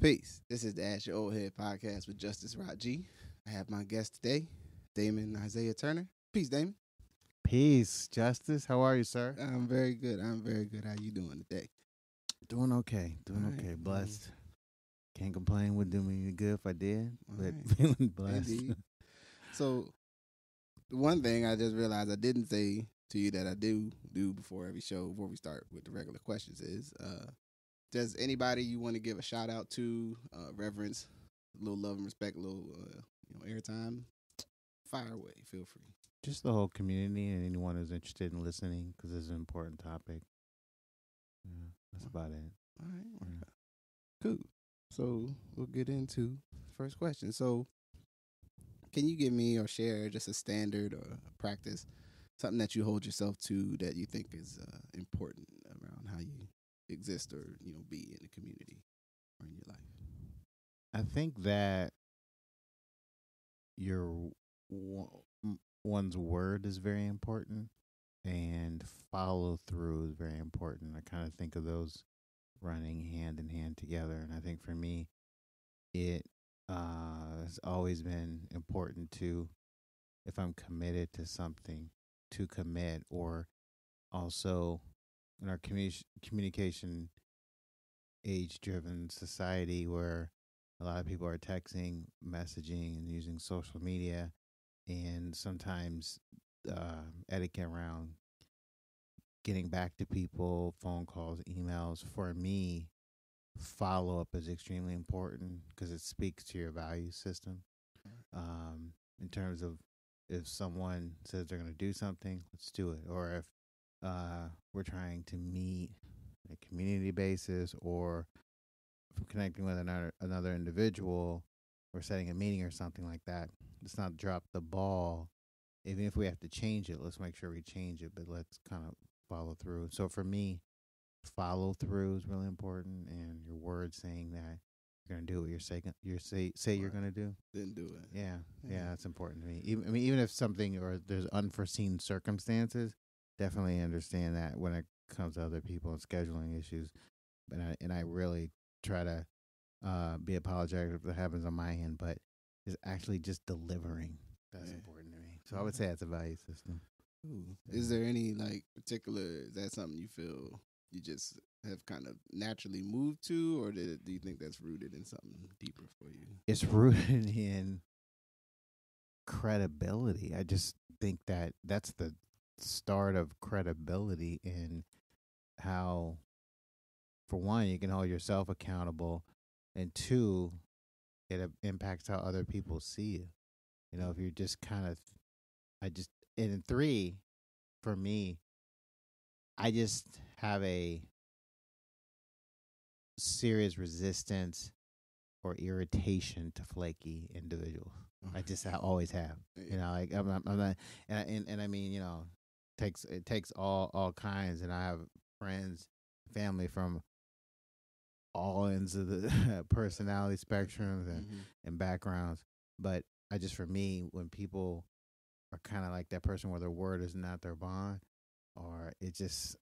Peace. This is the Ask Your Old Head podcast with Justice Rod G. I have my guest today, Damon Isiah Turner. Peace, Damon. Peace, Justice. How are you, sir? I'm very good. How you doing today? Doing okay. All right. Okay. Blessed. Can't complain. Would do me good if I did, All but right. feeling blessed. Indeed. So, the one thing I just realized I didn't say to you that I do before every show, before we start with the regular questions, is does anybody you want to give a shout out to, reverence, a little love and respect, a little airtime? Fire away. Feel free. Just the whole community and anyone who's interested in listening, because it's an important topic. Yeah, that's about it. All right. Yeah. Cool. So we'll get into the first question. So can you give me or share just a standard or a practice, something that you hold yourself to that you think is important around how you exist or be in the community or in your life? I think that one's word is very important, and follow through is very important. I kind of think of those running hand in hand together, and I think for me, it has always been important to, if I'm committed to something, to commit, or also in our communication age-driven society where a lot of people are texting, messaging, and using social media, and sometimes etiquette around getting back to people, phone calls, emails. For me, follow-up is extremely important because it speaks to your value system. In terms of, if someone says they're going to do something, let's do it. Or if we're trying to meet on a community basis, or if we're connecting with another individual, or setting a meeting or something like that, let's not drop the ball. Even if we have to change it, let's make sure we change it, but let's kind of follow through. So for me, follow through is really important, and your word saying that you're gonna do what say you're gonna do. Then do it. Yeah, that's important to me. Even if something, or there's unforeseen circumstances, definitely understand that when it comes to other people and scheduling issues. And I really try to be apologetic if that happens on my end, but it's actually just delivering that's important to me. So I would say that's a value system. Ooh. Is there any particular? Is that something you feel you just have kind of naturally moved to, or do you think that's rooted in something deeper for you? It's rooted in credibility. I just think that that's the start of credibility in how, for one, you can hold yourself accountable, and two, it impacts how other people see you. If you're just kind of, and three, for me, I just have a serious resistance or irritation to flaky individuals. I always have. I'm not, and I mean, it takes all kinds, and I have friends, family from all ends of the personality spectrums and backgrounds. But for me, when people are kind of like that person where their word is not their bond, or it just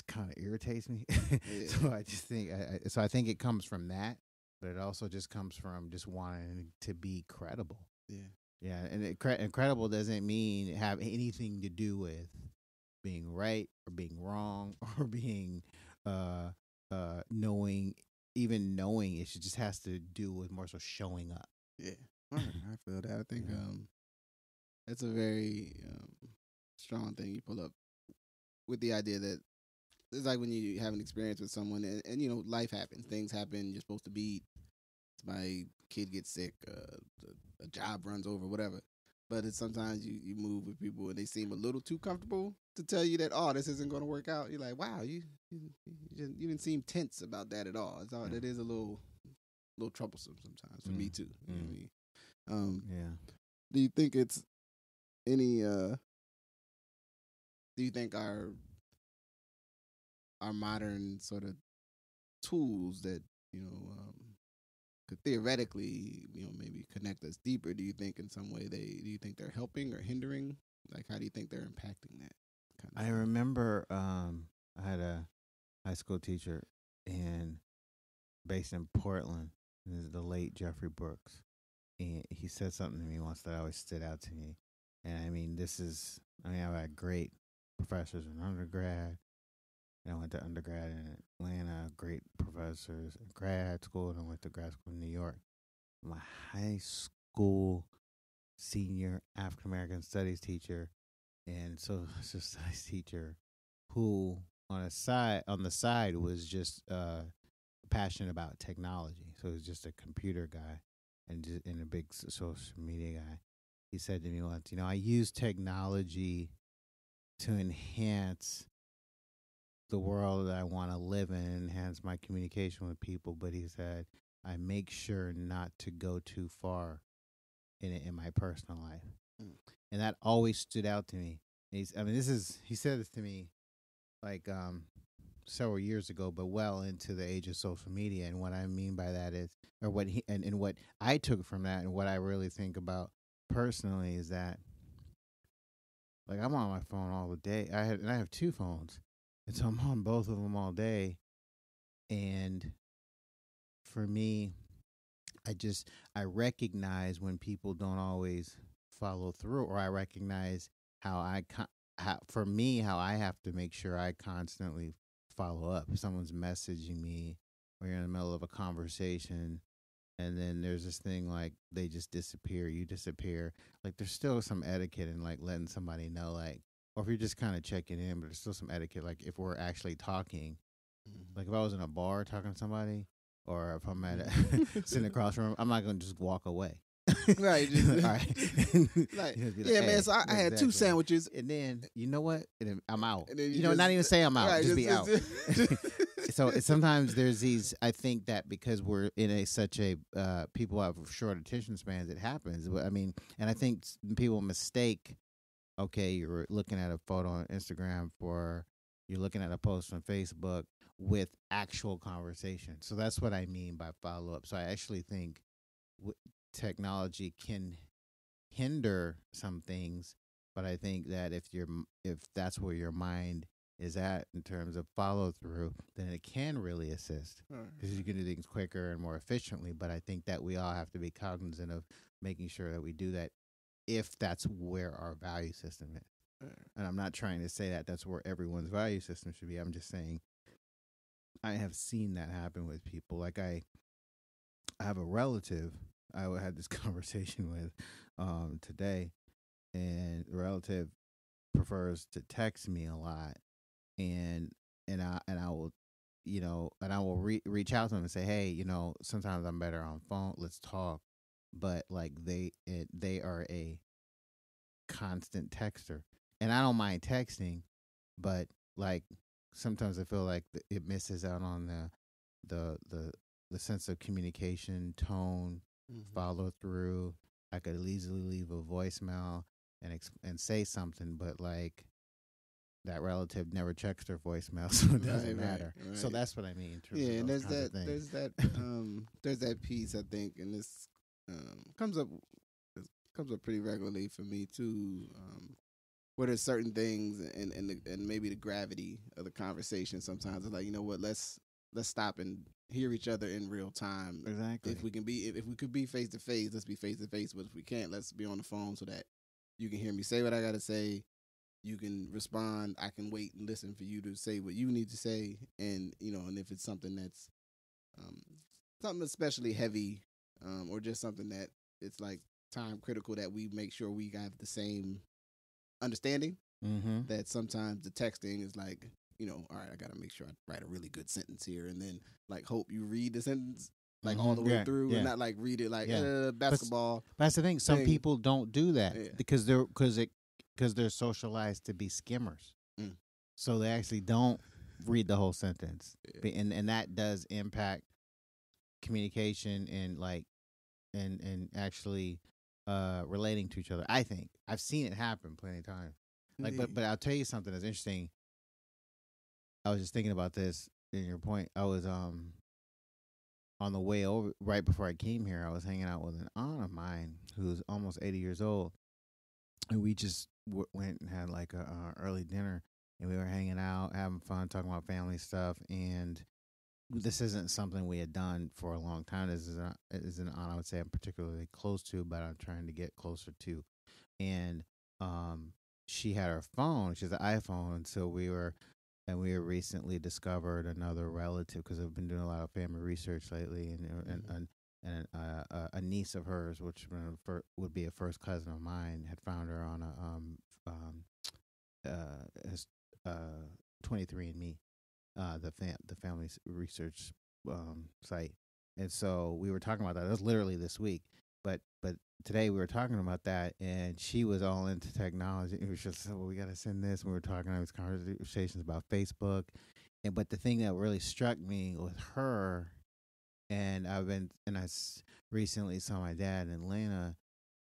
kind of irritates me. Yeah. So I just think, I think it comes from that, but it also just comes from just wanting to be credible. Yeah, and credible doesn't mean have anything to do with being right or being wrong or being knowing. Even knowing, it just has to do with more so showing up. Yeah, all right, I feel that. I think that's a very strong thing you pull up with the idea that it's like when you have an experience with someone, and life happens, things happen. You're supposed to be. My kid gets sick, a job runs over, whatever. But it's sometimes you move with people and they seem a little too comfortable to tell you that, oh, this isn't going to work out. You're like, wow, you didn't seem tense about that at all. It's all, it is a little troublesome sometimes for me too. You know what I mean? Yeah. Do you think it's any? Do you think our modern sort of tools that could theoretically maybe connect us deeper? Do you think in some way do you think they're helping or hindering? Like, how do you think they're impacting that kind of I remember I had a high school teacher based in Portland, This is the late Jeffrey Brooks. And he said something to me once that always stood out to me. And I mean, I've had great professors in undergrad. And I went to undergrad in Atlanta, great professors in grad school, and I went to grad school in New York. My high school senior African American studies teacher and social studies teacher who on the side was just passionate about technology. So he was just a computer guy and a big social media guy. He said to me once, I use technology to enhance the world that I want to live in, enhance my communication with people. But he said, I make sure not to go too far in my personal life. And that always stood out to me. He said this to me like several years ago, but well into the age of social media. And what I mean by that is, or what he and what I took from that, and what I really think about personally is that, like, I'm on my phone all the day. I have two phones, and so I'm on both of them all day. And for me, I recognize when people don't always follow through, or I recognize how how I have to make sure I constantly follow up. If someone's messaging me, or you're in the middle of a conversation, and then there's this thing like they just disappear, you disappear. Like, there's still some etiquette in like letting somebody know, like, or if you're just kind of checking in, but there's still some etiquette. Like, if we're actually talking, like if I was in a bar talking to somebody, or if I'm at sitting across from them, I'm not gonna just walk away. Right. Just, all right. like, yeah, man. So I had two sandwiches, and then you know what? And then I'm out. And then not even say I'm out. Right, just be out. So sometimes there's these. I think that because we're in such a people have short attention spans, it happens. I mean, and I think people mistake. Okay, you're looking at a photo on Instagram you're looking at a post on Facebook with actual conversation. So that's what I mean by follow up. So I actually think technology can hinder some things, but I think that if that's where your mind is at in terms of follow through, then it can really assist because you can do things quicker and more efficiently. But I think that we all have to be cognizant of making sure that we do that if that's where our value system is. And I'm not trying to say that that's where everyone's value system should be. I'm just saying I have seen that happen with people. Like I have a relative I had this conversation with today, and the relative prefers to text me a lot, and I will reach out to them and say, hey, sometimes I'm better on phone. Let's talk. But like they are a constant texter, and I don't mind texting, but like sometimes I feel like it misses out on the sense of communication, tone, follow through. I could easily leave a voicemail and say something, but like that relative never checks their voicemail, so it doesn't matter. Right. So that's what I mean. And there's that there's that piece, I think, and this comes up pretty regularly for me too. Where there's certain things and maybe the gravity of the conversation sometimes it's like, what, let's stop and hear each other in real time. Exactly. If we could be face to face, let's be face to face. But if we can't, let's be on the phone so that you can hear me say what I gotta say. You can respond. I can wait and listen for you to say what you need to say. And and if it's something that's something especially heavy, or just something that it's like time critical, that we make sure we have the same understanding. That sometimes the texting is like, all right, I got to make sure I write a really good sentence here, and then like hope you read the sentence like all the way through, and not like read it like basketball. But that's the thing. Some people don't do that because they're socialized to be skimmers, so they actually don't read the whole sentence, and that does impact communication and like and actually relating to each other. I think I've seen it happen plenty of times. Like, but I'll tell you something that's interesting. I was just thinking about this in your point. I was on the way over right before I came here. I was hanging out with an aunt of mine who's almost 80 years old, and we just went and had like a early dinner, and we were hanging out, having fun, talking about family stuff, and this isn't something we had done for a long time. This isn't on, I would say, I'm particularly close to, but I'm trying to get closer to. And she had her phone. She has an iPhone, and so we were recently discovered another relative because I've been doing a lot of family research lately, and a niece of hers, which would be a first cousin of mine, had found her on his 23andMe, the family research site, and so we were talking about that. That was literally this week, but today we were talking about that, and she was all into technology. It was just, oh, we got to send this. And we were talking about these conversations about Facebook, but the thing that really struck me with her, and recently saw my dad in Atlanta,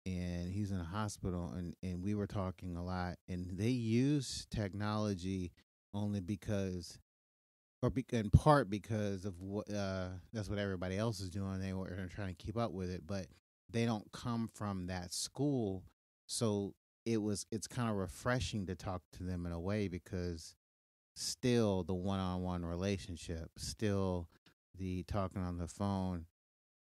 and he's in a hospital, and we were talking a lot, and they use technology only because, in part because of what that's what everybody else is doing. They were trying to keep up with it, but they don't come from that school, so it's kind of refreshing to talk to them in a way, because still the one-on-one relationship, still the talking on the phone,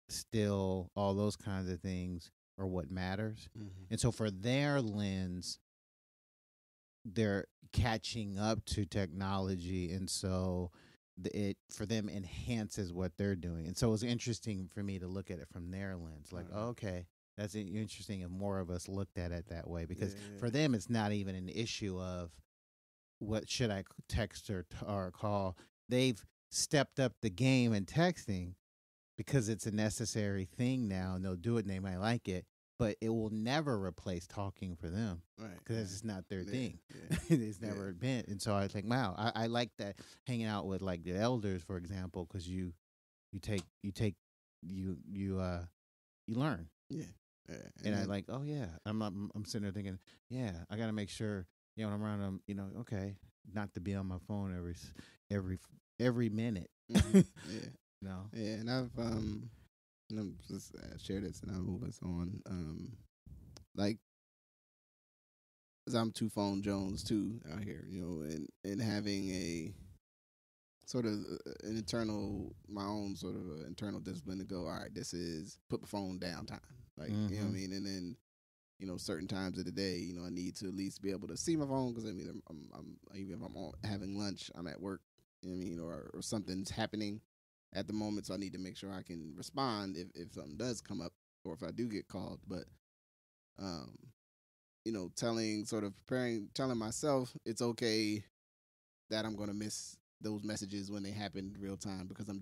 still all those kinds of things are what matters. And so for their lens, they're catching up to technology, and so it for them enhances what they're doing. And so it was interesting for me to look at it from their lens, like, oh, okay, that's interesting if more of us looked at it that way, because for them it's not even an issue of what should I text or call. They've stepped up the game in texting because it's a necessary thing now, and they'll do it and they might like it, but it will never replace talking for them, Right. because it's not their thing. It's never been. And so I think, wow, I like that, hanging out with like the elders, for example, because you learn. Yeah. And I like, oh yeah, I'm sitting there thinking, yeah, I got to make sure, when I'm around them, okay, not to be on my phone every minute. Yeah. Yeah, and I've just share this and I'll move us on. Like, 'cause I'm two phone Jones too out here, and having a sort of an internal, my own sort of internal discipline to go, all right, this is put the phone down time. Like, you know what I mean? And then, certain times of the day, I need to at least be able to see my phone, because I'm even if I'm having lunch, I'm at work, you know what I mean, or something's happening at the moment, so I need to make sure I can respond if something does come up, or if I do get called. But telling myself it's okay that I'm gonna miss those messages when they happen real time, because I'm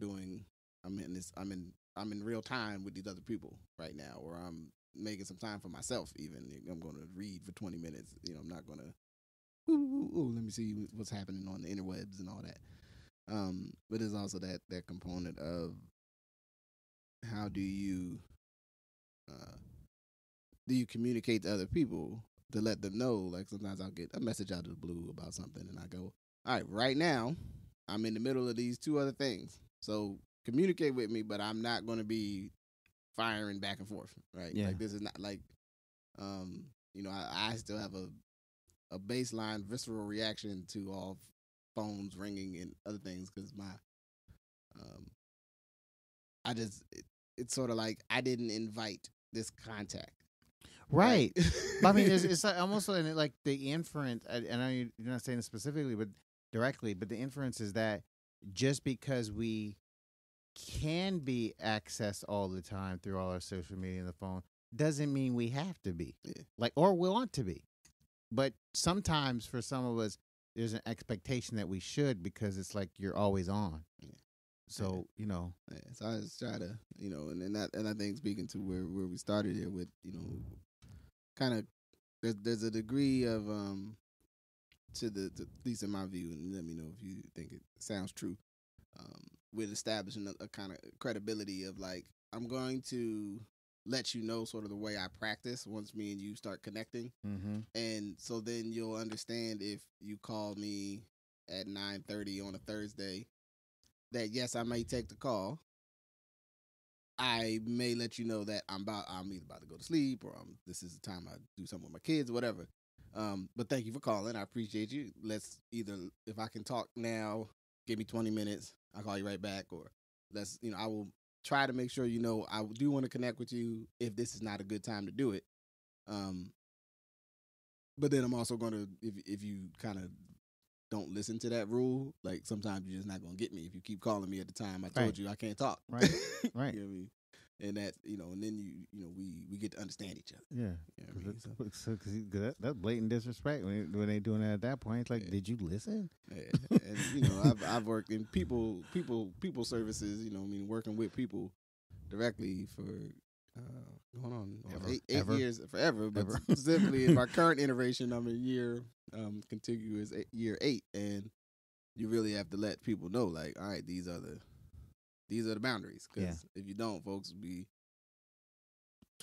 in real time with these other people right now, or I'm making some time for myself. Even I'm gonna read for 20 minutes. I'm not gonna let me see what's happening on the interwebs and all that. But there's also that component of how do you communicate to other people to let them know? Like, sometimes I'll get a message out of the blue about something, and I go, all right, right now I'm in the middle of these two other things, so communicate with me, but I'm not going to be firing back and forth, right? Yeah. Like, this is not like, I still have a baseline visceral reaction to all phones ringing and other things, because it's sort of like I didn't invite this contact. Right. But I mean, it's like almost like the inference. I know you're not saying it specifically, but directly. But the inference is that just because we can be accessed all the time through all our social media and the phone doesn't mean we have to be. Yeah. Like, or we want to be. But sometimes for some of us, there's an expectation that we should, because it's like you're always on. Yeah. So, so I just try to, and I think, speaking to where we started here with, kind of, there's a degree of to at least in my view, and let me know if you think it sounds true, with establishing a kind of credibility of, like, I'm going to let you know sort of the way I practice once me and you start connecting. And so then you'll understand, if you call me at 9:30 on a Thursday, that yes, I may take the call. I may let you know that I'm either about to go to sleep, or this is the time I do something with my kids, or whatever. But thank you for calling. I appreciate you. Let's either, if I can talk now, give me 20 minutes. I'll call you right back, or I will try to make sure I do want to connect with you if this is not a good time to do it. But then I'm also going to, if you kind of don't listen to that rule, like sometimes you're just not going to get me if you keep calling me at the time I told you I can't talk. Right. Right. You know what I mean? And that, and then we get to understand each other. Yeah. You know what I mean? Because that's blatant disrespect when they doing it at that point. It's like, did you listen? Yeah. And I've worked in people services. Working with people directly for going on eight years forever. But specifically in my current iteration, I'm in year contiguous year 8, and you really have to let people know, like, all right, these are the boundaries. Because if you don't, folks will be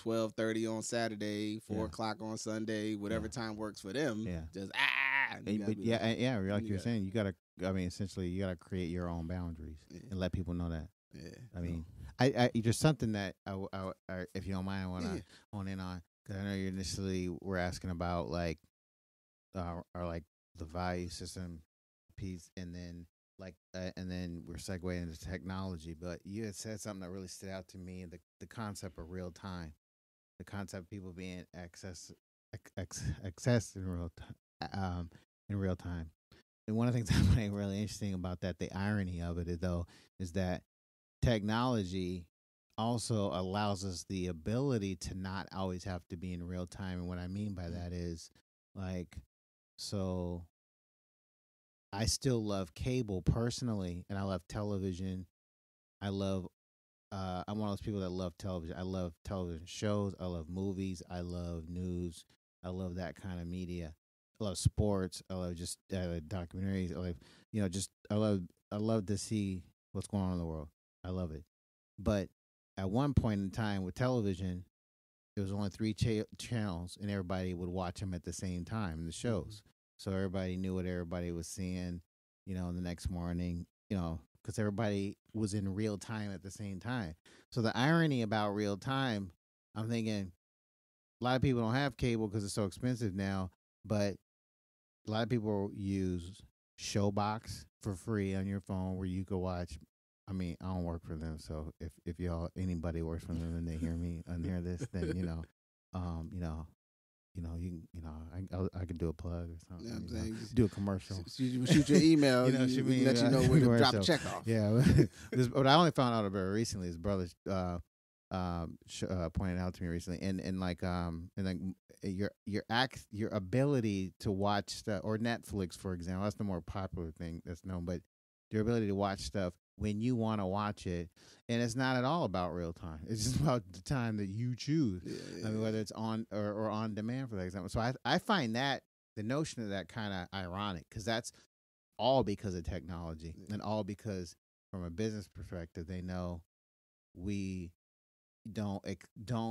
12:30 on Saturday, 4:00 on Sunday, whatever time works for them. Yeah. Just Like you're saying, you gotta. I mean, essentially, you gotta create your own boundaries and let people know that. Yeah. I mean, I there's something that I if you don't mind, I want to hone in on, because I know you initially were asking about like, or like the value system piece, and then we're segueing into technology. But you had said something that really stood out to me: the concept of real time, the concept of people being accessed in real time. And one of the things I find really interesting about that, the irony of it, is that technology also allows us the ability to not always have to be in real time. And what I mean by that is, like, so I still love cable personally, and I love television. I'm one of those people that love television. I love television shows. I love movies. I love news. I love that kind of media. I love sports. I love just documentaries. I love to see what's going on in the world. I love it. But at one point in time with television, there was only 3 channels, and everybody would watch them at the same time, the shows. So everybody knew what everybody was seeing, the next morning, because everybody was in real time at the same time. So the irony about real time, I'm thinking a lot of people don't have cable because it's so expensive now, but a lot of people use Showbox for free on your phone where you could watch. I mean, I don't work for them, so if anybody works for them and they hear me and hear this, then I could do a plug or something. I'm saying, do a commercial. Shoot your email. Let you know where to drop the check off. Yeah, but I only found out very recently. His brother pointed out to me recently, and like your ability to watch stuff, or Netflix, for example, that's the more popular thing that's known, but your ability to watch stuff when you want to watch it, and it's not at all about real time. It's just about the time that you choose. I mean, whether it's on or on demand, for example. So I find that the notion of that kind of ironic, because that's all because of technology, and all because from a business perspective, they know we don't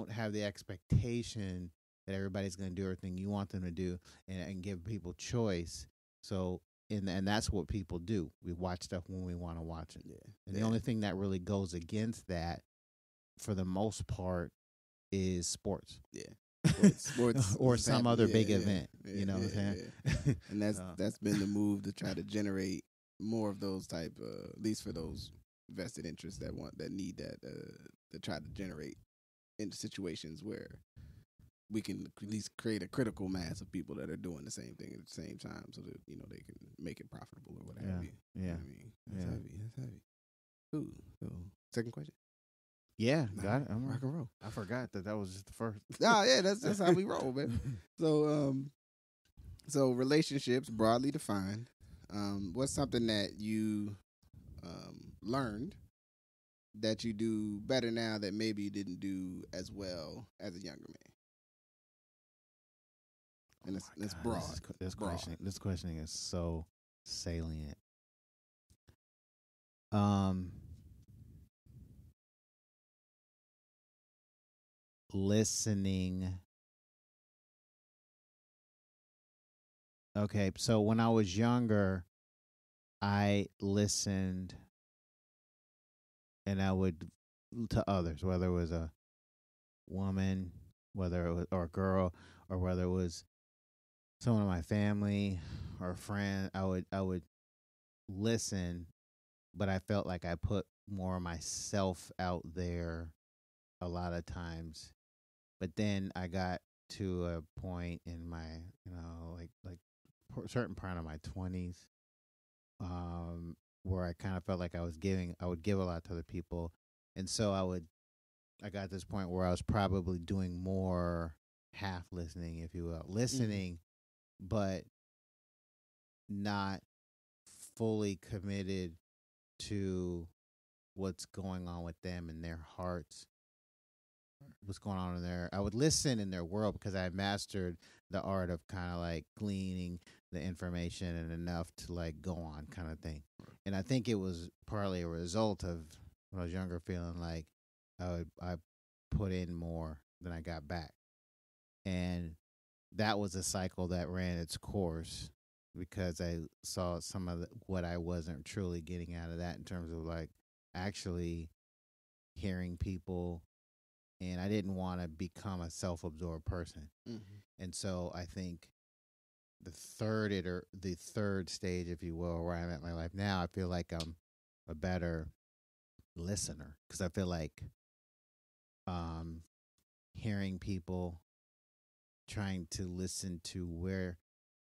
have the expectation that everybody's going to do everything you want them to do, and give people choice. So. And that's what people do. We watch stuff when we want to watch it. Yeah. And the only thing that really goes against that, for the most part, is sports. Yeah. Sports or some other big event. You know what I'm saying? Yeah. And that's been the move to try to generate more of those type, at least for those vested interests that need that, to try to generate into situations where we can at least create a critical mass of people that are doing the same thing at the same time, so that they can make it profitable or whatever. Yeah. You know what I mean, that's heavy. Ooh, so second question. Yeah, got it. I'm rock and roll. I forgot that was just the first. Yeah, that's how we roll, man. So relationships broadly defined. What's something that you learned that you do better now that maybe you didn't do as well as a younger man? And it's broad. This questioning is so salient. Listening. Okay, so when I was younger, I listened, and I would to others, whether it was a woman, whether it was or a girl, or whether it was someone in my family or a friend. I would listen but I felt like I put more of myself out there a lot of times. But then I got to a point in my, like certain part of my 20s, where I kind of felt like I would give a lot to other people. And so I got to this point where I was probably doing more half listening, if you will, listening, but not fully committed to what's going on with them in their hearts, what's going on in there. I would listen in their world because I mastered the art of kind of like gleaning the information and enough to like go on kind of thing. And I think it was partly a result of when I was younger feeling like I put in more than I got back. And that was a cycle that ran its course because I saw some of what I wasn't truly getting out of that in terms of like actually hearing people, and I didn't want to become a self-absorbed person. And so I think the third stage, if you will, where I'm at in my life now, I feel like I'm a better listener because I feel like um, hearing people, trying to listen to where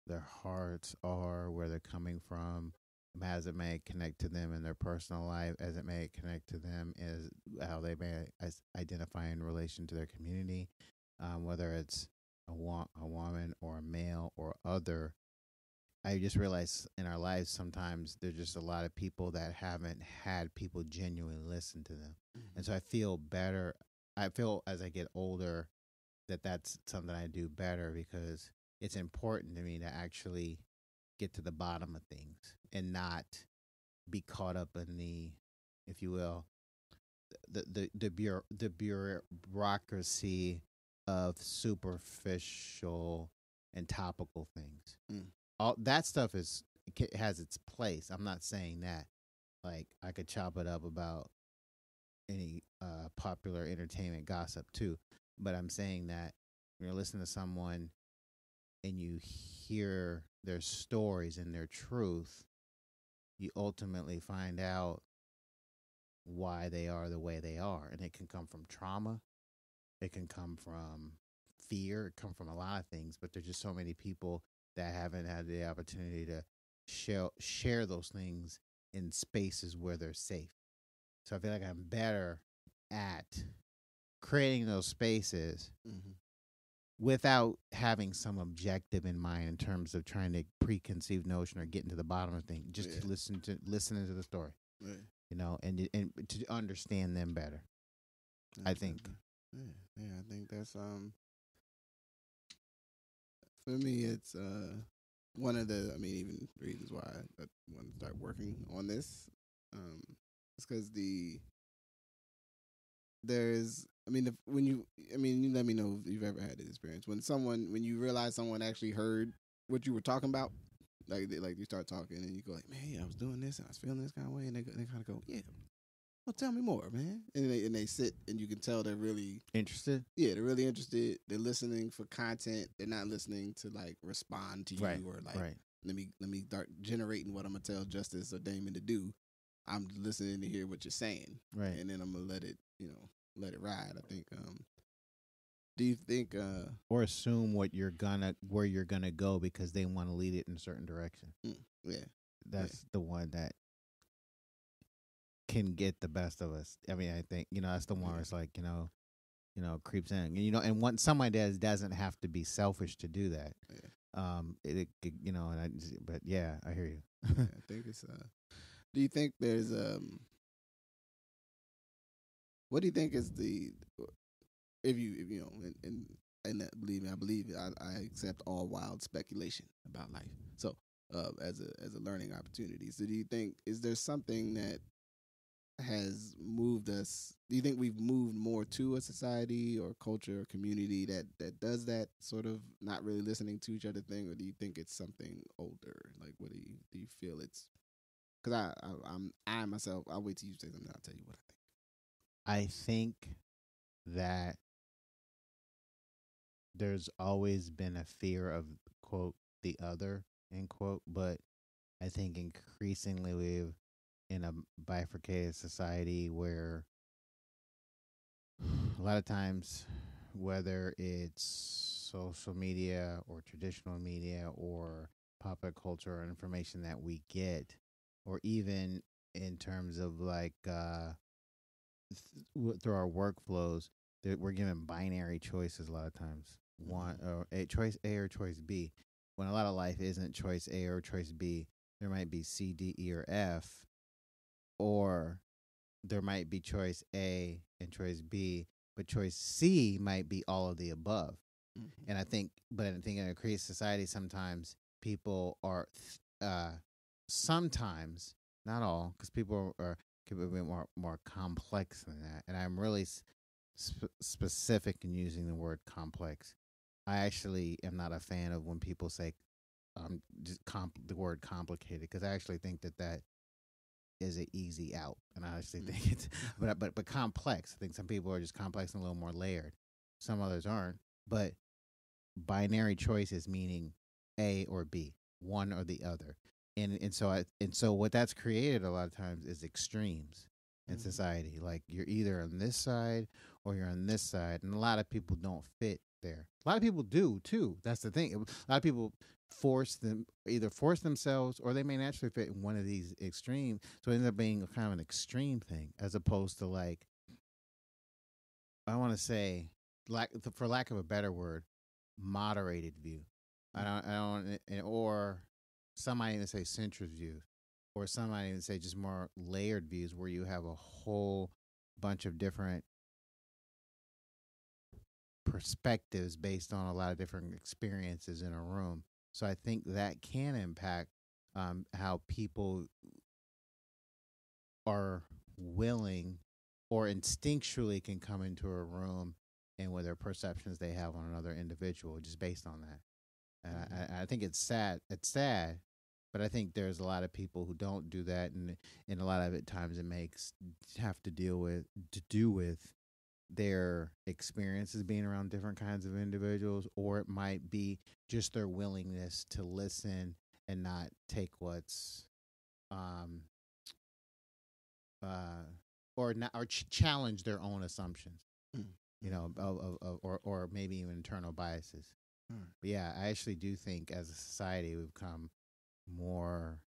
their hearts are, where they're coming from, as it may connect to them in their personal life, as it may connect to them as how they may identify in relation to their community, whether it's a woman or a male or other. I just realized in our lives sometimes there's just a lot of people that haven't had people genuinely listen to them. And so I feel better. I feel as I get older that that's something I do better because it's important to me to actually get to the bottom of things and not be caught up in the, if you will, the bureaucracy of superficial and topical things. All that stuff has its place. I'm not saying that. Like I could chop it up about any popular entertainment gossip too, but I'm saying that when you're listening to someone and you hear their stories and their truth, you ultimately find out why they are the way they are. And it can come from trauma, it can come from fear, it can come from a lot of things, but there's just so many people that haven't had the opportunity to share those things in spaces where they're safe. So I feel like I'm better at creating those spaces without having some objective in mind in terms of trying to preconceive notion or getting to the bottom of things. Just to listening to the story, and to understand them better. I think. Yeah, I think that's for me. It's one of the, I mean, even reasons why I want to start working on this. It's because there's, I mean, you let me know if you've ever had this experience when you realize someone actually heard what you were talking about, like you start talking and you go like, man, yeah, I was doing this and I was feeling this kind of way, and they kind of go, yeah, well, tell me more, man, and they sit and you can tell they're really interested. Yeah, they're really interested. They're listening for content. They're not listening to like respond to you or like let me start generating what I'm gonna tell Justice or Damon to do. I'm listening to hear what you're saying, and then I'm gonna let it ride. I think. Do you think? Or assume where you're gonna go because they want to lead it in a certain direction. Yeah, that's the one that can get the best of us. I mean, I think that's the one where it's like creeps in. And once somebody doesn't have to be selfish to do that. But yeah, I hear you. I think it's. Do you think there's what do you think is the, if you know, and that, believe me, I believe I accept all wild speculation about life. So as a learning opportunity. So do you think, is there something that has moved us? Do you think we've moved more to a society or culture or community that does that sort of not really listening to each other thing, or do you think it's something older? Like, what do you feel it's? Because I myself, I'll wait till you say something. I'll tell you what I think. I think that there's always been a fear of quote the other end quote, but I think increasingly in a bifurcated society where a lot of times, whether it's social media or traditional media or popular culture or information that we get, or even in terms of like through our workflows, that we're given binary choices a lot of times. One or a choice A or choice B. When a lot of life isn't choice A or choice B, there might be C, D, E, or F, or there might be choice A and choice B, but choice C might be all of the above. And I think in a creative society, sometimes people are, sometimes, not all, because people are could be a bit more complex than that. And I'm really specific in using the word complex. I actually am not a fan of when people say just the word complicated, because I actually think that is an easy out, and I actually think it's but complex. I think some people are just complex and a little more layered. Some others aren't. But binary choices meaning A or B, one or the other, and so what that's created a lot of times is extremes in society. Like you're either on this side or you're on this side, and a lot of people don't fit there. A lot of people do too. That's the thing. A lot of people force themselves, or they may naturally fit in one of these extremes. So it ends up being kind of an extreme thing, as opposed to like, I want to say, for lack of a better word, moderated view. Or some might even say centrist view, or some might even say just more layered views, where you have a whole bunch of different perspectives based on a lot of different experiences in a room. So I think that can impact how people are willing or instinctually can come into a room, and with their perceptions they have on another individual just based on that. I think it's sad. It's sad, but I think there's a lot of people who don't do that, and a lot of it times it makes have to do with their experiences being around different kinds of individuals, or it might be just their willingness to listen and not take what's or not, or challenge their own assumptions, you know, or maybe even internal biases. But yeah, I actually do think as a society we've become more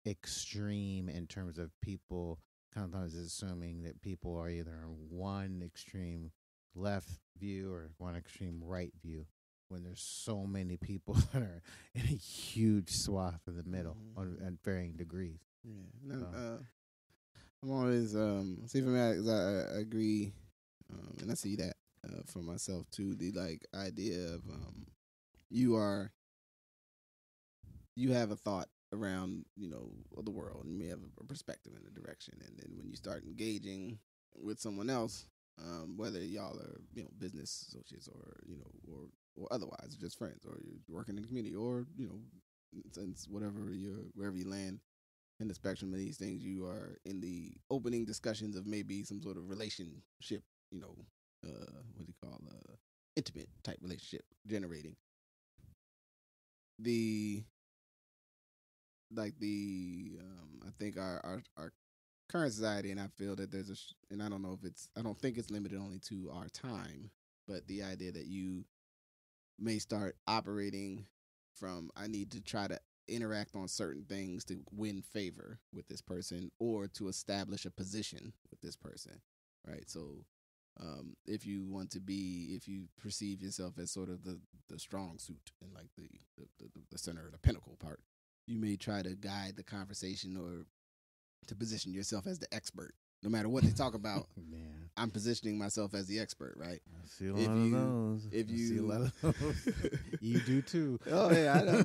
extreme in terms of people sometimes assuming that people are either in one extreme left view or one extreme right view, when there's so many people that are in a huge swath in the middle at varying degrees. Yeah, no, I'm always see, for me, I agree, and I see that for myself too. The like idea of you have a thought around the world, and you may have a perspective in a direction, and then when you start engaging with someone else, whether y'all are business associates, or or otherwise just friends, or you're working in the community, or since wherever you land in the spectrum of these things, you are in the opening discussions of maybe some sort of relationship, what do you call intimate type relationship generating. The I think our current society, and I feel that and I don't know if I don't think it's limited only to our time, but the idea that you may start operating from, I need to try to interact on certain things to win favor with this person, or to establish a position with this person, right? So if you perceive yourself as sort of the strong suit, and like the center, the pinnacle part, you may try to guide the conversation, or to position yourself as the expert. No matter what they talk about, I'm positioning myself as the expert, right? I see a lot of those. See a lot of those. You do too. Oh yeah, I know.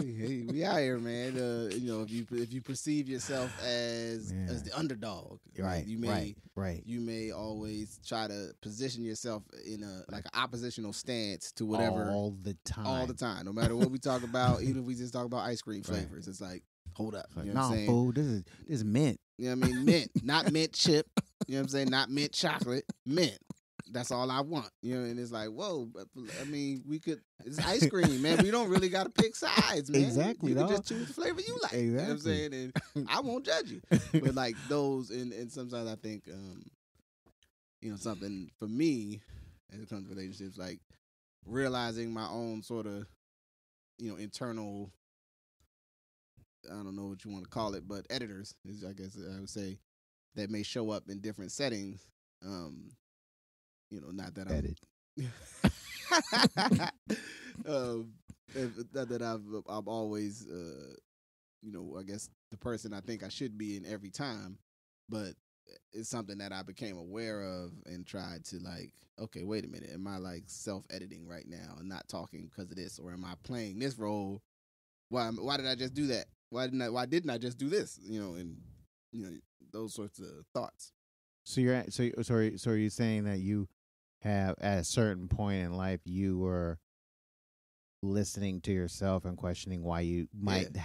Hey, we out here, man. If you perceive yourself as the underdog, right? You may always try to position yourself in an oppositional stance to whatever all the time. No matter what we talk about, even if we just talk about ice cream flavors, it's like, hold up, you know what I'm saying? Fool, this is mint. You know what I mean? Mint, not mint chip. You know what I'm saying? Not mint chocolate, mint. That's all I want, and it's like, whoa, but, I mean, it's ice cream, man. We don't really got to pick sides, man. Exactly, You can dog. just choose the flavor you like. Exactly. You know what I'm saying? And I won't judge you. But like those, and sometimes I think, something for me as it comes to relationships, like realizing my own sort of, internal, I don't know what you want to call it, but editors is, I guess I would say, that may show up in different settings. Not that Edit. Not that I've always, I guess the person I think I should be in every time, but it's something that I became aware of and tried to like, okay, wait a minute, am I like self-editing right now and not talking because of this, or am I playing this role? Why did I just do that? Why didn't I just do this? And those sorts of thoughts. So are you saying that you have at a certain point in life you were listening to yourself and questioning why you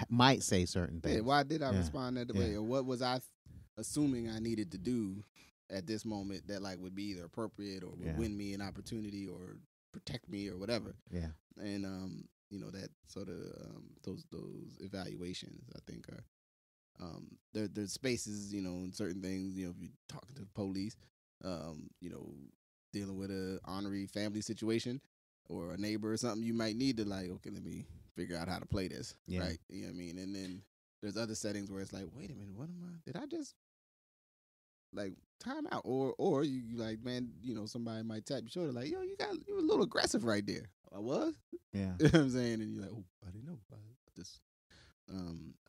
might say certain things? Yeah, why did I respond that way, or what was I assuming I needed to do at this moment that like would be either appropriate or would win me an opportunity or protect me or whatever. Yeah, and that sort of those evaluations I think are. There's spaces, in certain things, if you're talking to the police, dealing with a ornery family situation or a neighbor or something, you might need to like, okay, let me figure out how to play this, right? You know what I mean? And then there's other settings where it's like, wait a minute, did I just like time out? Or you like, man, somebody might tap your shoulder like, yo, you were a little aggressive right there. I was? Yeah. You know what I'm saying? And you're like, oh, I didn't know.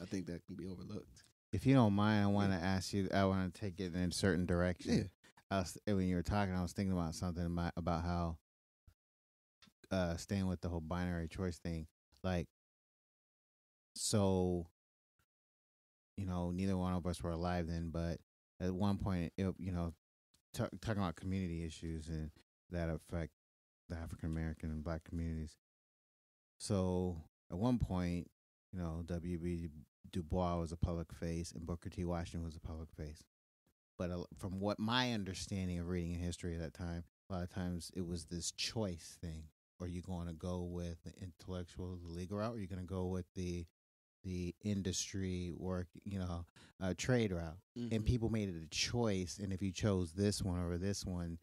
I think that can be overlooked. If you don't mind, I want to ask you. I want to take it in a certain direction. Yeah. When you were talking, I was thinking about something about how staying with the whole binary choice thing. Like, so, neither one of us were alive then, but at one point, talking about community issues and that affect the African American and Black communities. So at one point, W.B. Du Bois was a public face and Booker T. Washington was a public face. But from what my understanding of reading in history at that time, a lot of times it was this choice thing. Are you going to go with the intellectual, the legal route, or are you going to go with the industry work, trade route? Mm-hmm. And people made it a choice. And if you chose this one over this one,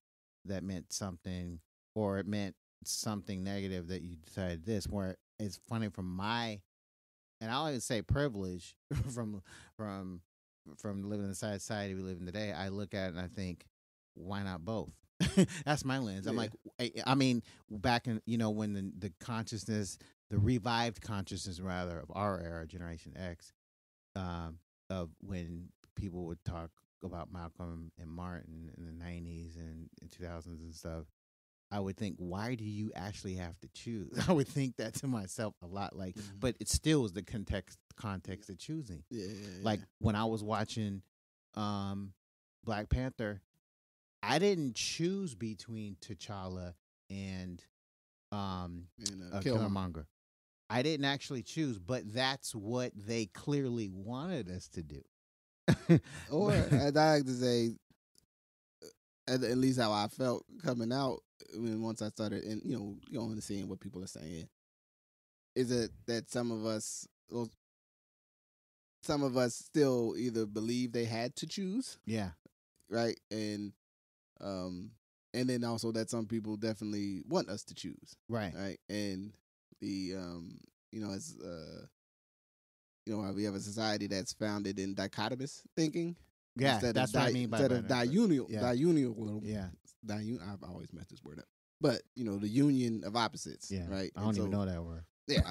that meant something, or it meant something negative that you decided this. Where it's funny from my, and I always say privilege from living in the society we live in today, I look at it and I think, why not both? That's my lens. I'm like, I mean, back in, when the consciousness, the revived consciousness rather of our era, Generation X, of when people would talk about Malcolm and Martin in the 90s and in 2000s and stuff, I would think, why do you actually have to choose? I would think that to myself a lot, like, but it still is the context of choosing. Like when I was watching Black Panther, I didn't choose between T'Challa and Killmonger. I didn't actually choose, but that's what they clearly wanted us to do. Or as I like to say, at least how I felt coming out, once I started and going and seeing what people are saying, is it that some of us still either believe they had to choose, right, and then also that some people definitely want us to choose, right, and the it's we have a society that's founded in dichotomous thinking. Yeah, that's what I mean by instead of diunial. I've always messed this word up, but the union of opposites. Yeah, right. I don't even know that word. Yeah,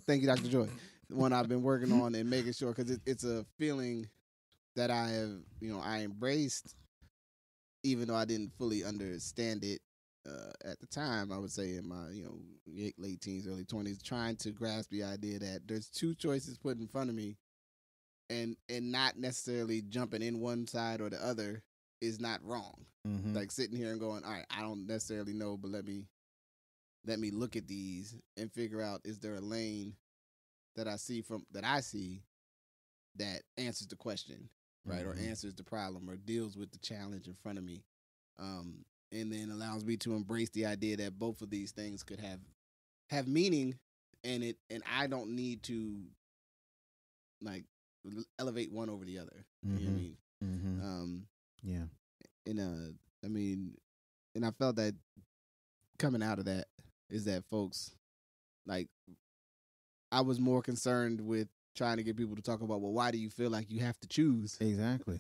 thank you, Dr. Joy. One I've been working on and making sure, because it's a feeling that I have, I embraced, even though I didn't fully understand it at the time. I would say in my late teens, early 20s, trying to grasp the idea that there's two choices put in front of me. And not necessarily jumping in one side or the other is not wrong. Mm-hmm. Like sitting here and going, all right, I don't necessarily know, but let me look at these and figure out, is there a lane that I see that answers the question, right, or answers the problem or deals with the challenge in front of me. and then allows me to embrace the idea that both of these things could have meaning, and I don't need to like elevate one over the other. You know what I mean? Yeah. And I mean, and I felt that coming out of that is that folks, like, I was more concerned with trying to get people to talk about, well, why do you feel like you have to choose? Exactly.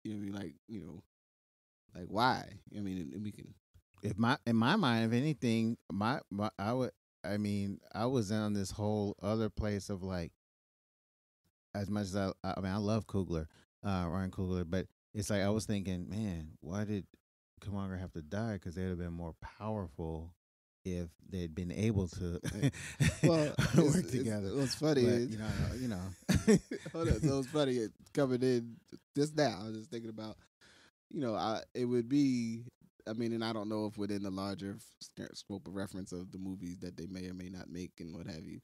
You know what I mean? Like, like why? I mean, and we can. In my mind, if anything, I was on this whole other place of like, as much as I love Coogler, Ryan Coogler, but it's like I was thinking, man, why did Killmonger have to die? Because they'd have been more powerful if they'd been able to work together. What's funny but, is, you know. Hold on, so it's funny coming in just now. I was just thinking about, it would be. I mean, and I don't know if within the larger scope of reference of the movies that they may or may not make and what have you,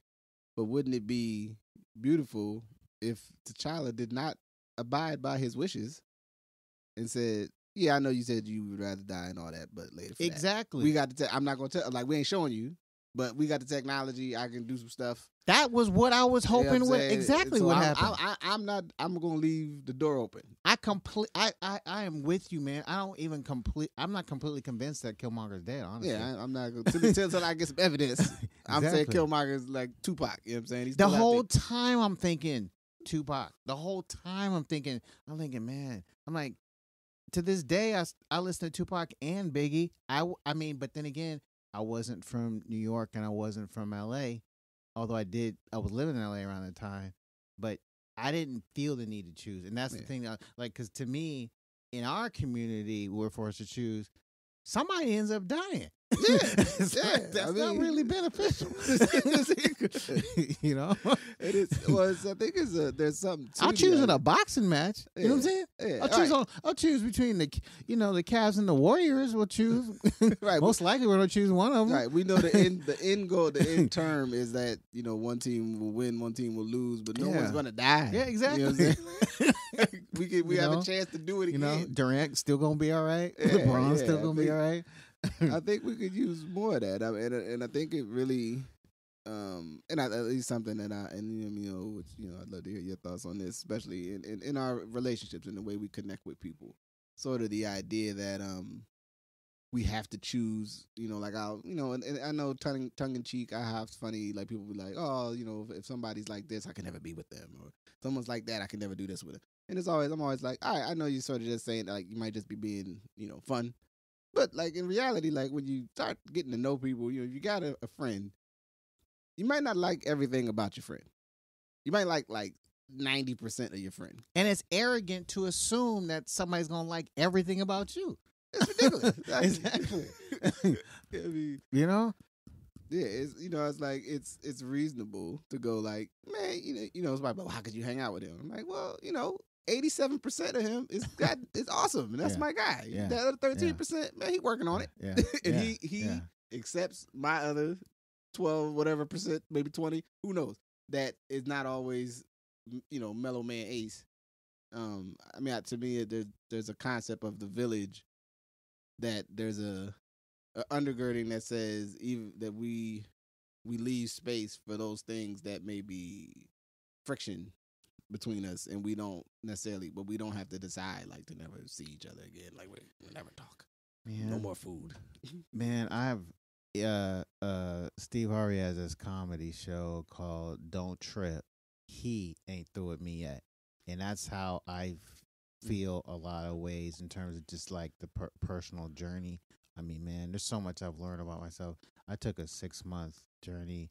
but wouldn't it be beautiful if T'Challa did not abide by his wishes and said, "Yeah, I know you said you would rather die and all that, but later." Exactly. We got I'm not gonna tell. Like, we ain't showing you, but we got the technology. I can do some stuff. That was what I was hoping what exactly so what happened. I'm gonna leave the door open. I am with you, man. I'm not completely convinced that Killmonger's dead, honestly. Yeah, I'm not going to until I get some evidence. Exactly. I'm saying Killmonger's like Tupac. You know what I'm saying? The whole time I'm thinking Tupac. The whole time I'm thinking, man. I'm like, to this day, I listen to Tupac and Biggie. I mean, but then again, I wasn't from New York and I wasn't from L.A., although I was living in L.A. around the time, but I didn't feel the need to choose. And that's the thing, because to me, in our community, we're forced to choose. Somebody ends up dying. Yeah, that's not really beneficial. It is. Well, I think there's something. I'll choose in a boxing match. You know what I'm saying? Yeah. I'll choose between the Cavs and the Warriors. We'll choose. Right. Most likely, we're gonna choose one of them. Right. We know the end goal, the end term is that one team will win, one team will lose, but no one's gonna die. Yeah, exactly. You know what I'm saying? we have a chance to do it again. Durant still gonna be all right. LeBron's still gonna be all right. I think we could use more of that. I mean, and I think it really, at least something that which I'd love to hear your thoughts on this, especially in our relationships and the way we connect with people. Sort of the idea that we have to choose. Like and I know tongue in cheek, I have funny, like, people be like, oh, if somebody's like this, I can never be with them, or someone's like that, I can never do this with them. And I'm always like, all right, I know you're sort of just saying that, like, you might just be being fun. But, like, in reality, like, when you start getting to know people, you got a friend, you might not like everything about your friend. You might like 90% of your friend. And it's arrogant to assume that somebody's going to like everything about you. It's ridiculous. Exactly. I mean, yeah, it's like, it's reasonable to go like, man, it's like, well, how could you hang out with him? I'm like, well, 87% of him is awesome, and that's my guy. Yeah. The other 13%, man, he working on it. Yeah. And he accepts my other 12 whatever percent, maybe 20, who knows. That is not always mellow man ace. I mean, to me, there's a concept of the village, that there's a undergirding that says even that we leave space for those things that may be friction between us, and we don't have to decide, like, to never see each other again, like, we'll never talk. Man. No more food. Man, I have Steve Harvey has this comedy show called Don't Trip. He ain't through with me yet, and that's how I feel a lot of ways in terms of just like the personal journey. I mean, man, there's so much I've learned about myself. I took a 6-month journey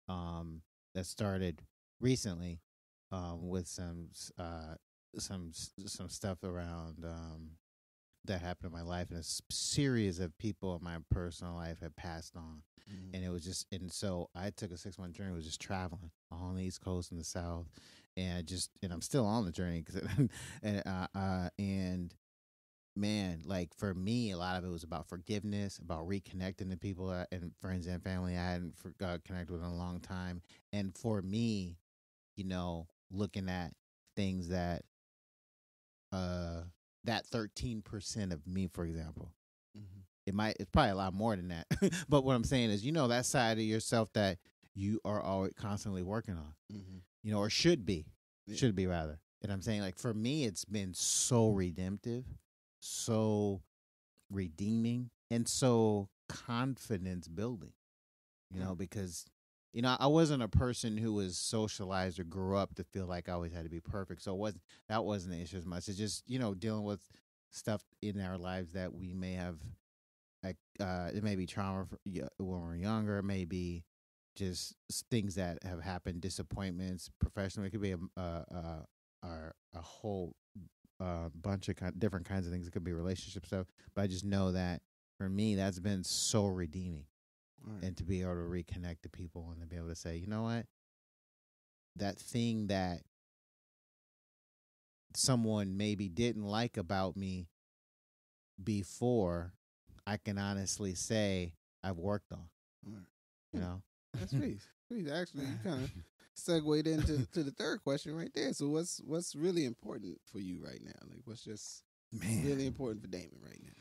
that started recently with some stuff around that happened in my life, and a series of people in my personal life had passed on. Mm-hmm. And it was just, and so I took a 6-month journey. It was just traveling on the East Coast and the South, and I'm still on the journey, and man, like, for me, a lot of it was about forgiveness, about reconnecting to people and friends and family I hadn't connected with in a long time. And for me, looking at things that 13% of me, for example, It's probably a lot more than that. But what I'm saying is, that side of yourself that you are always constantly working on, or should be, rather. And I'm saying, like, for me, it's been so redemptive, so redeeming, and so confidence building, because, I wasn't a person who was socialized or grew up to feel like I always had to be perfect. So that wasn't an issue as much. It's just, dealing with stuff in our lives that we may have, like, it may be trauma when we're younger. It may be just things that have happened, disappointments, professionally. It could be a whole bunch of different kinds of things. It could be relationship stuff. But I just know that for me, that's been so redeeming. Right. And to be able to reconnect to people and to be able to say, you know what? That thing that someone maybe didn't like about me before, I can honestly say I've worked on. Right. That's sweet. Actually, you kind of segued into the third question right there. So what's really important for you right now? Like, what's just really important for Damon right now?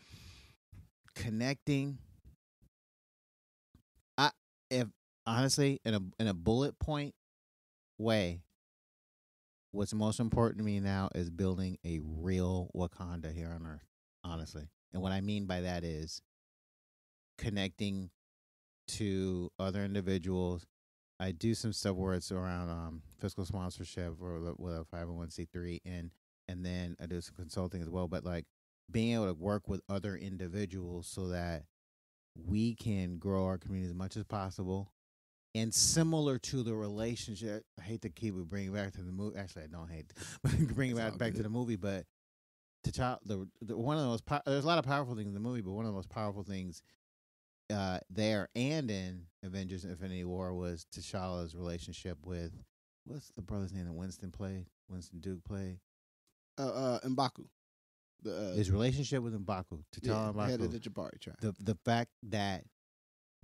Connecting. If honestly, in a bullet point way, what's most important to me now is building a real Wakanda here on Earth. Honestly, and what I mean by that is connecting to other individuals. I do some stuff where it's around fiscal sponsorship or with a 501c3, and then I do some consulting as well. But like being able to work with other individuals so that we can grow our community as much as possible. And similar to the relationship, I hate to keep it bringing back to the movie. Actually, I don't hate bringing back to the movie, but one of the most there's a lot of powerful things in the movie, but one of the most powerful things there and in Avengers: Infinity War was T'Challa's relationship with what's the brother's name that Winston Duke played? M'Baku. His relationship with M'Baku, T'Challa M'Baku, head of the Jabari tribe. The fact that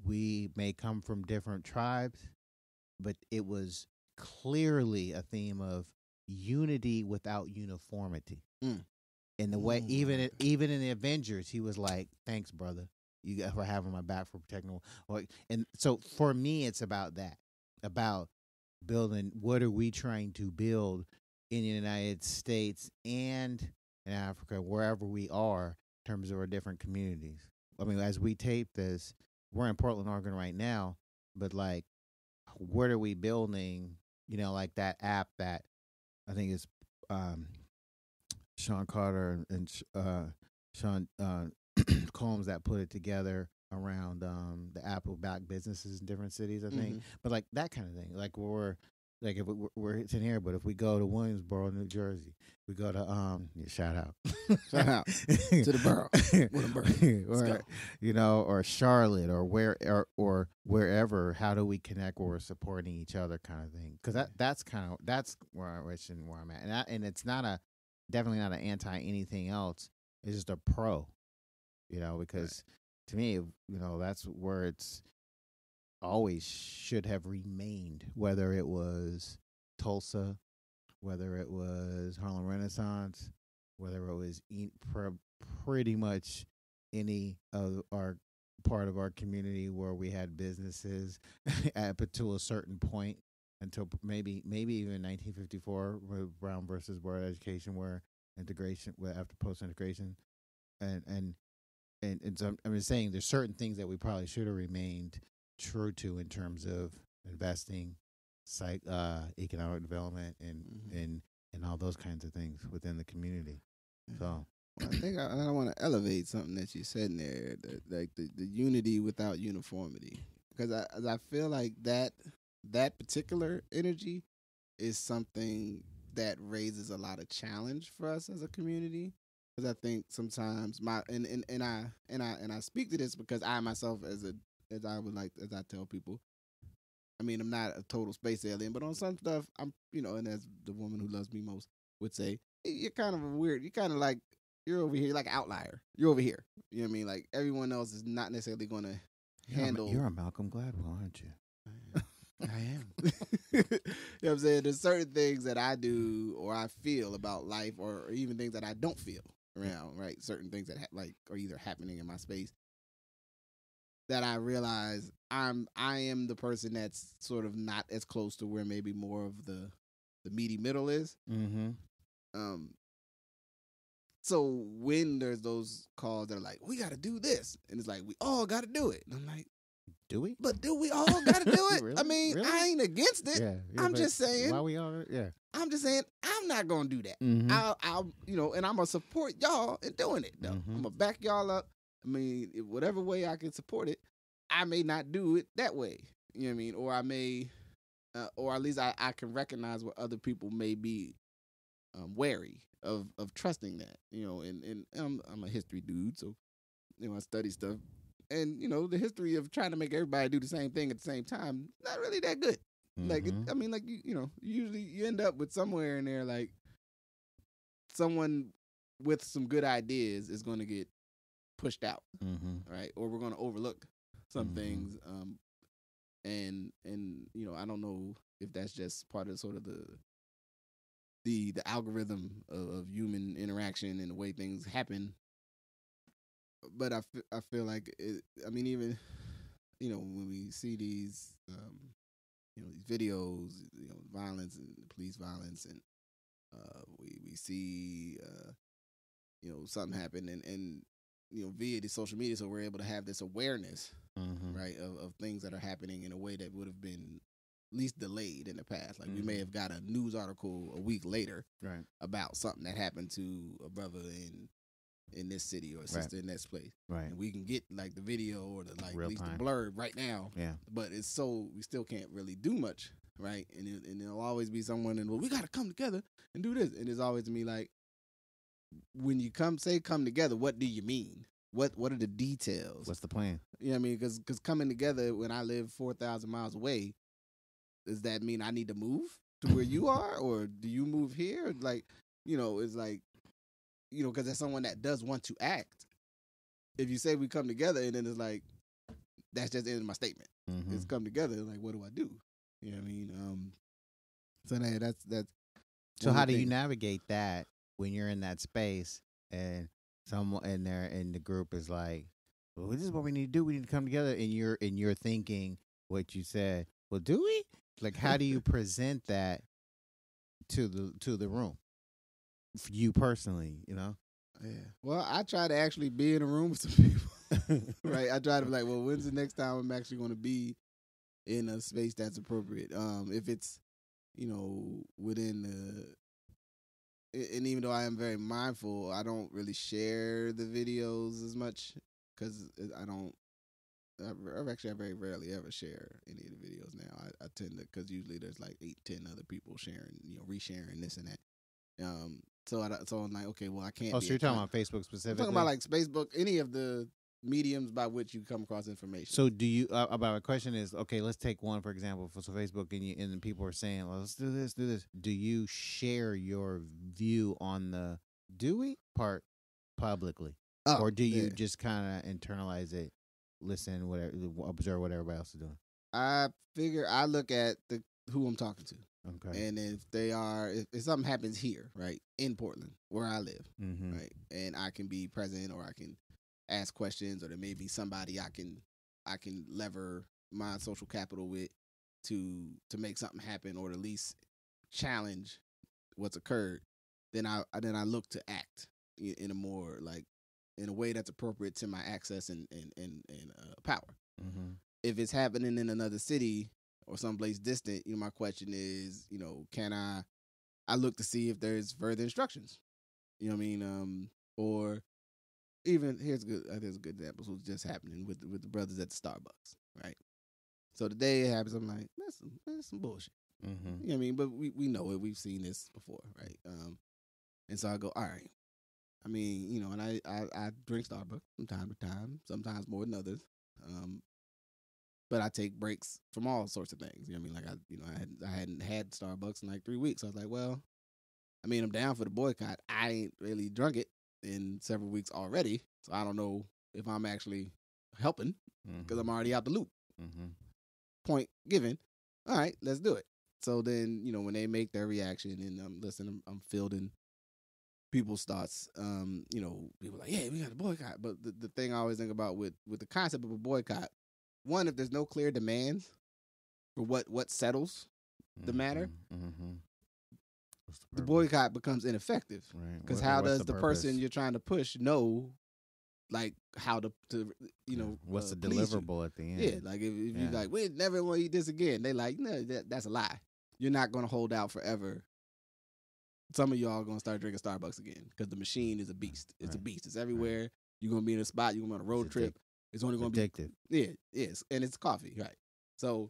we may come from different tribes, but it was clearly a theme of unity without uniformity. In the way, even in the Avengers, he was like, "Thanks, brother, you got for having my back, for protecting." And so for me, it's about that, about building. What are we trying to build in the United States and in Africa, wherever we are, in terms of our different communities? I mean, as we tape this, we're in Portland, Oregon right now, but like, what are we building? Like that app that I think is Sean Carter and Sean Combs that put it together around the Apple back businesses in different cities, I think. But like that kind of thing, like if we're sitting here, but if we go to Williamsboro, New Jersey, we go to shout out to the borough, or Charlotte or wherever. How do we connect where we're supporting each other, kind of thing? Because that's where I'm at, and it's definitely not an anti anything else. It's just a pro, because to me, that's where it's always should have remained, whether it was Tulsa, whether it was Harlem Renaissance, whether it was pretty much any of our part of our community where we had businesses up to a certain point until maybe even 1954 with Brown versus Board of Education, where integration, after post-integration, and so I'm just saying there's certain things that we probably should have remained true to in terms of investing, economic development, and all those kinds of things within the community. So I think I want to elevate something that you said in there, like the unity without uniformity, because I feel like that particular energy is something that raises a lot of challenge for us as a community. Because I think sometimes and I speak to this because I myself as I tell people, I mean, I'm not a total space alien, but on some stuff I'm, and as the woman who loves me most would say, hey, you're kind of a weird, you're kind of like, you're over here, you're like an outlier. You're over here. You know what I mean? Like everyone else is not necessarily going to handle. You're a Malcolm Gladwell, aren't you? I am. You know what I'm saying? There's certain things that I do or I feel about life, or even things that I don't feel around, right? Certain things that are either happening in my space that I realize I am the person that's sort of not as close to where maybe more of the meaty middle is. Mm-hmm. Um, so when there's those calls that are like, we got to do this, and it's like we all got to do it, and I'm like, do we? But do we all got to do it? Really? I mean, Really? I ain't against it. Yeah. I'm just saying. Why we all? Yeah. I'm just saying I'm not gonna do that. Mm-hmm. I'll and I'm gonna support y'all in doing it. Though. Mm-hmm. I'm gonna back y'all up. I mean, whatever way I can support it, I may not do it that way. You know what I mean? Or I may, or at least I can recognize where other people may be wary of trusting that. And I'm a history dude, so I study stuff. And the history of trying to make everybody do the same thing at the same time, not really that good. Like, usually you end up with somewhere in there, like, someone with some good ideas is going to get pushed out, right? Or we're going to overlook some things. And I don't know if that's just part of sort of the algorithm of human interaction and the way things happen. But I feel like even when we see these these videos, violence and police violence, and we see something happen, and via the social media, so we're able to have this awareness, right, of things that are happening in a way that would have been at least delayed in the past. Like we may have got a news article a week later, right, about something that happened to a brother in this city or a sister in this place, right, and we can get like the video or the real at least time. the blurb right now. Yeah, but it's so we still can't really do much, right? And there'll always be someone, and we got to come together and do this. And it's always me like, when you come together, what do you mean? What are the details? What's the plan? You know what I mean? Because coming together, when I live 4,000 miles away, does that mean I need to move to where you are, or do you move here? Like, it's like, because there's someone that does want to act. If you say we come together, and then it's like, that's just the end of my statement. It's come together. Like, what do I do? You know what I mean? So that's. So how do you navigate that when you're in that space and someone in there in the group is like, well, this is what we need to do. We need to come together, and you're thinking what you said. Well, do we? Like, how do you present that to the room? For you personally, Yeah. Well, I try to actually be in a room with some people, right? I try to be like, well, when's the next time I'm actually going to be in a space that's appropriate? If it's, within and even though I am very mindful, I don't really share the videos as much because I very rarely ever share any of the videos now. I tend to, because usually there's like 8-10 other people sharing, resharing this and that. So I'm like, okay, well, I can't. Oh, so you're talking about Facebook specifically? I'm talking about like Facebook, any of the mediums by which you come across information. So do you? About my question is, okay, let's take one for example. So Facebook, and then people are saying, well, let's do this. Do you share your view on the Dewey part publicly, or do you just kind of internalize it, listen, whatever, observe what everybody else is doing? I figure I look at who I'm talking to. Okay. And if something happens here, right, in Portland, where I live, right, and I can be present, or I can ask questions, or there may be somebody I can lever my social capital with to make something happen, or at least challenge what's occurred, then I look to act in a more like in a way that's appropriate to my access and power. If it's happening in another city or someplace distant, my question is, can I look to see if there's further instructions? You know what I mean? Or even here's a good example. What's just happening with the brothers at the Starbucks, right? So the day it happens, I'm like, that's some bullshit. You know what I mean? But we know it. We've seen this before, right? And so I go, all right. I mean, and I drink Starbucks from time to time, sometimes more than others. But I take breaks from all sorts of things. You know what I mean? Like I hadn't had Starbucks in like 3 weeks. So I was like, well, I mean, I'm down for the boycott. I ain't really drunk it in several weeks already, so I don't know if I'm actually helping because I'm already out the loop. Point given. All right, let's do it. So then, when they make their reaction, and listen, I'm fielding people's thoughts. People are like, yeah, we got a boycott. But the thing I always think about with the concept of a boycott, one, if there's no clear demands for what settles the matter, the boycott becomes ineffective. Right. Because how does the purpose? person you're trying to push know, like, how to what's the please you? deliverable at the end? Yeah, like if you like, we never want to eat this again. They like, no, that's a lie. You're not going to hold out forever. Some of y'all going to start drinking Starbucks again because the machine is a beast. It's a beast. It's everywhere. You're going to be in a spot. You're going to be on a road trip. It's only going to be addictive. Yeah, yes, and it's coffee, right? So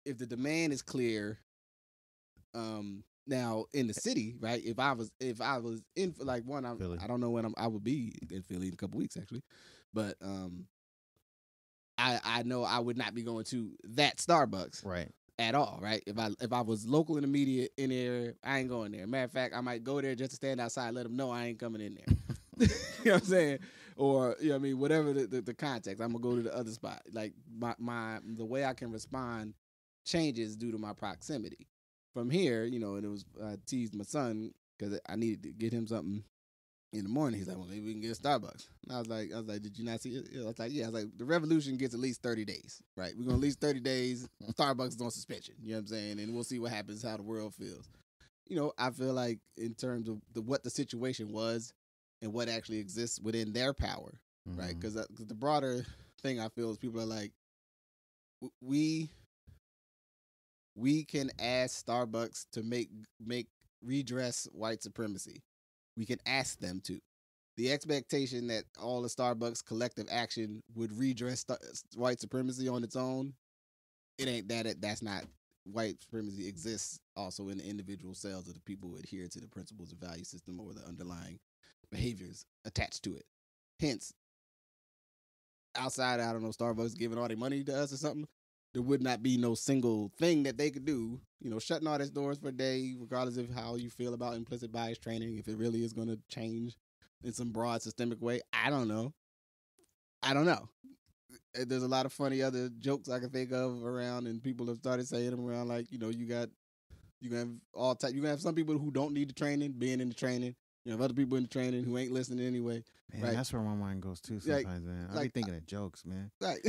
if the demand is clear, now in the city, right? If I was in like one, I don't know when I would be in Philly in a couple weeks actually, but I know I would not be going to that Starbucks, right, at all, right? If I was local and immediate in there, I ain't going there. Matter of fact, I might go there just to stand outside, let them know I ain't coming in there. You know what I'm saying? Or you know what I mean, whatever the context, I'm gonna go to the other spot. Like the way I can respond changes due to my proximity. From here, you know, and it was I teased my son because I needed to get him something in the morning. He's like, well, maybe we can get a Starbucks. And I was like, did you not see it? I was like, yeah. I was like, the revolution gets at least 30 days, right? We're gonna at least 30 days. Starbucks is on suspension. You know what I'm saying? And we'll see what happens, how the world feels. You know, I feel like in terms of what the situation was and what actually exists within their power, right? Because the broader thing I feel is people are like, we can ask Starbucks to make redress white supremacy. We can ask them to. The expectation that all the Starbucks collective action would redress white supremacy on its own, it ain't that. That's not. White supremacy exists also in the individual cells of the people who adhere to the principles of value system or the underlying behaviors attached to it. Hence, outside, I don't know, Starbucks giving all their money to us or something, there would not be no single thing that they could do, you know, shutting all its doors for a day, regardless of how you feel about implicit bias training, if it really is going to change in some broad systemic way. I don't know. There's a lot of funny other jokes I can think of around, and people have started saying them around, like, you know, you have some people who don't need the training being in the training. You have other people in the training who ain't listening anyway. Man, right? That's where my mind goes too sometimes, man. I be thinking of jokes, man. Like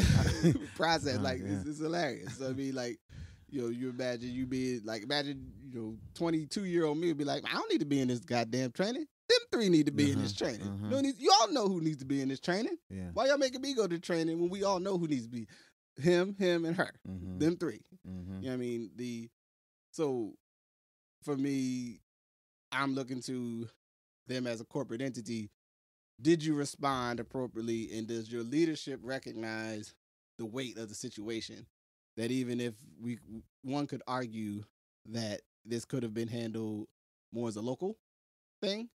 process, it's hilarious. So I mean, like, you know, you imagine you 22-year-old me would be like, I don't need to be in this goddamn training. Them three need to be in this training. You all know who needs to be in this training. Yeah. Why y'all making me go to training when we all know who needs to be? Him, and her. Them three. You know what I mean? So for me, I'm looking to them as a corporate entity. Did you respond appropriately, and does your leadership recognize the weight of the situation? That even if one could argue that this could have been handled more as a local thing,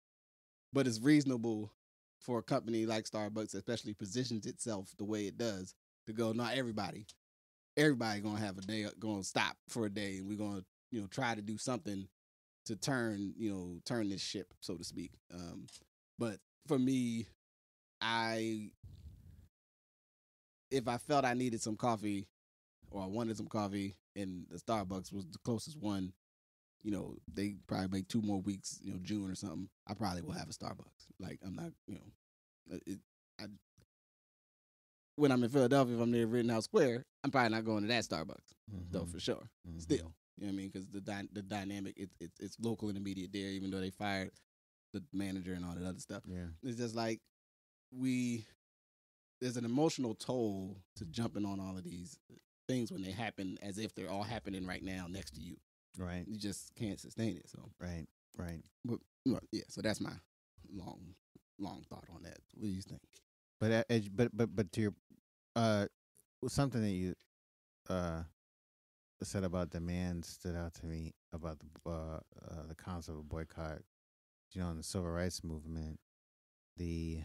but it's reasonable for a company like Starbucks, especially positions itself the way it does, to go, not everybody gonna have a day, gonna stop for a day, and we're gonna, you know, try to do something to turn this ship, so to speak. But for me, if I felt I needed some coffee or I wanted some coffee and the Starbucks was the closest one, you know, they probably make 2 more weeks, you know, June or something, I probably will have a Starbucks. Like, I'm not, you know, when I'm in Philadelphia, if I'm near Rittenhouse Square, I'm probably not going to that Starbucks, though, for sure. Still, you know what I mean? Because the dynamic, it's local and immediate there, even though they fired the manager and all that other stuff. Yeah. It's just like there's an emotional toll to jumping on all of these things when they happen as if they're all happening right now next to you. Right. You just can't sustain it. So Right. But yeah, so that's my long thought on that. What do you think? But to your something that you said about demand stood out to me about the concept of boycott. You know, in the civil rights movement, a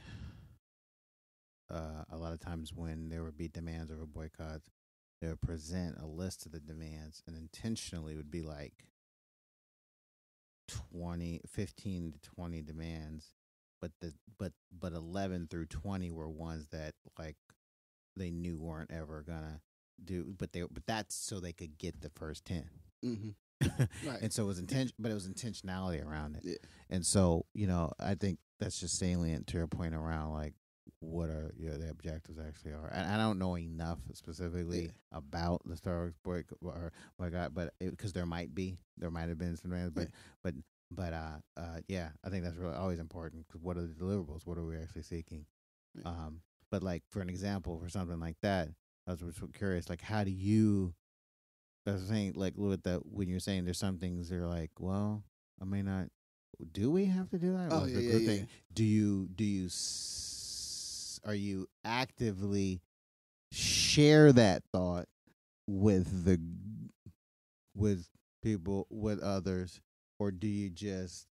lot of times when there would be demands over boycotts, they would present a list of the demands and intentionally would be like 15 to 20 demands, but 11 through 20 were ones that, like, they knew weren't ever gonna do, but that's so they could get the first 10. Right. And so it was but it was intentionality around it. Yeah. And so, you know, I think that's just salient to your point around, like, what are the objectives actually are. And I don't know enough specifically about the Star Wars boycott, but because there might have been some things, but yeah, I think that's really always important. Because what are the deliverables? What are we actually seeking? But like for an example, for something like that, I was curious. Like, how do you? I was saying, like, with the when you're saying there's some things they're like, well, I may not. Do we have to do that? Oh, Well, yeah, the yeah, group yeah. thing. Are you actively share that thought with with people, with others, or do you just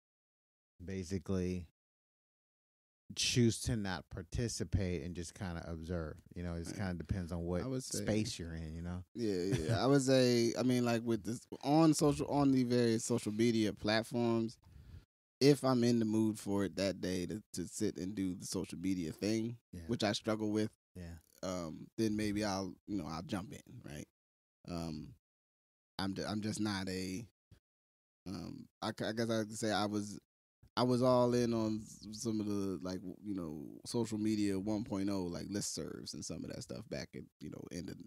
basically choose to not participate and just kind of observe? You know, it Right. kind of depends on what I would say, space you're in. You know. yeah. I would say, I mean, like with this on the various social media platforms, if I'm in the mood for it that day to sit and do the social media thing, Yeah. which I struggle with, Yeah. then maybe I'll jump in, right? I'm just not a I guess I could say I was all in on some of the like social media 1.0 like listservs and some of that stuff back at end of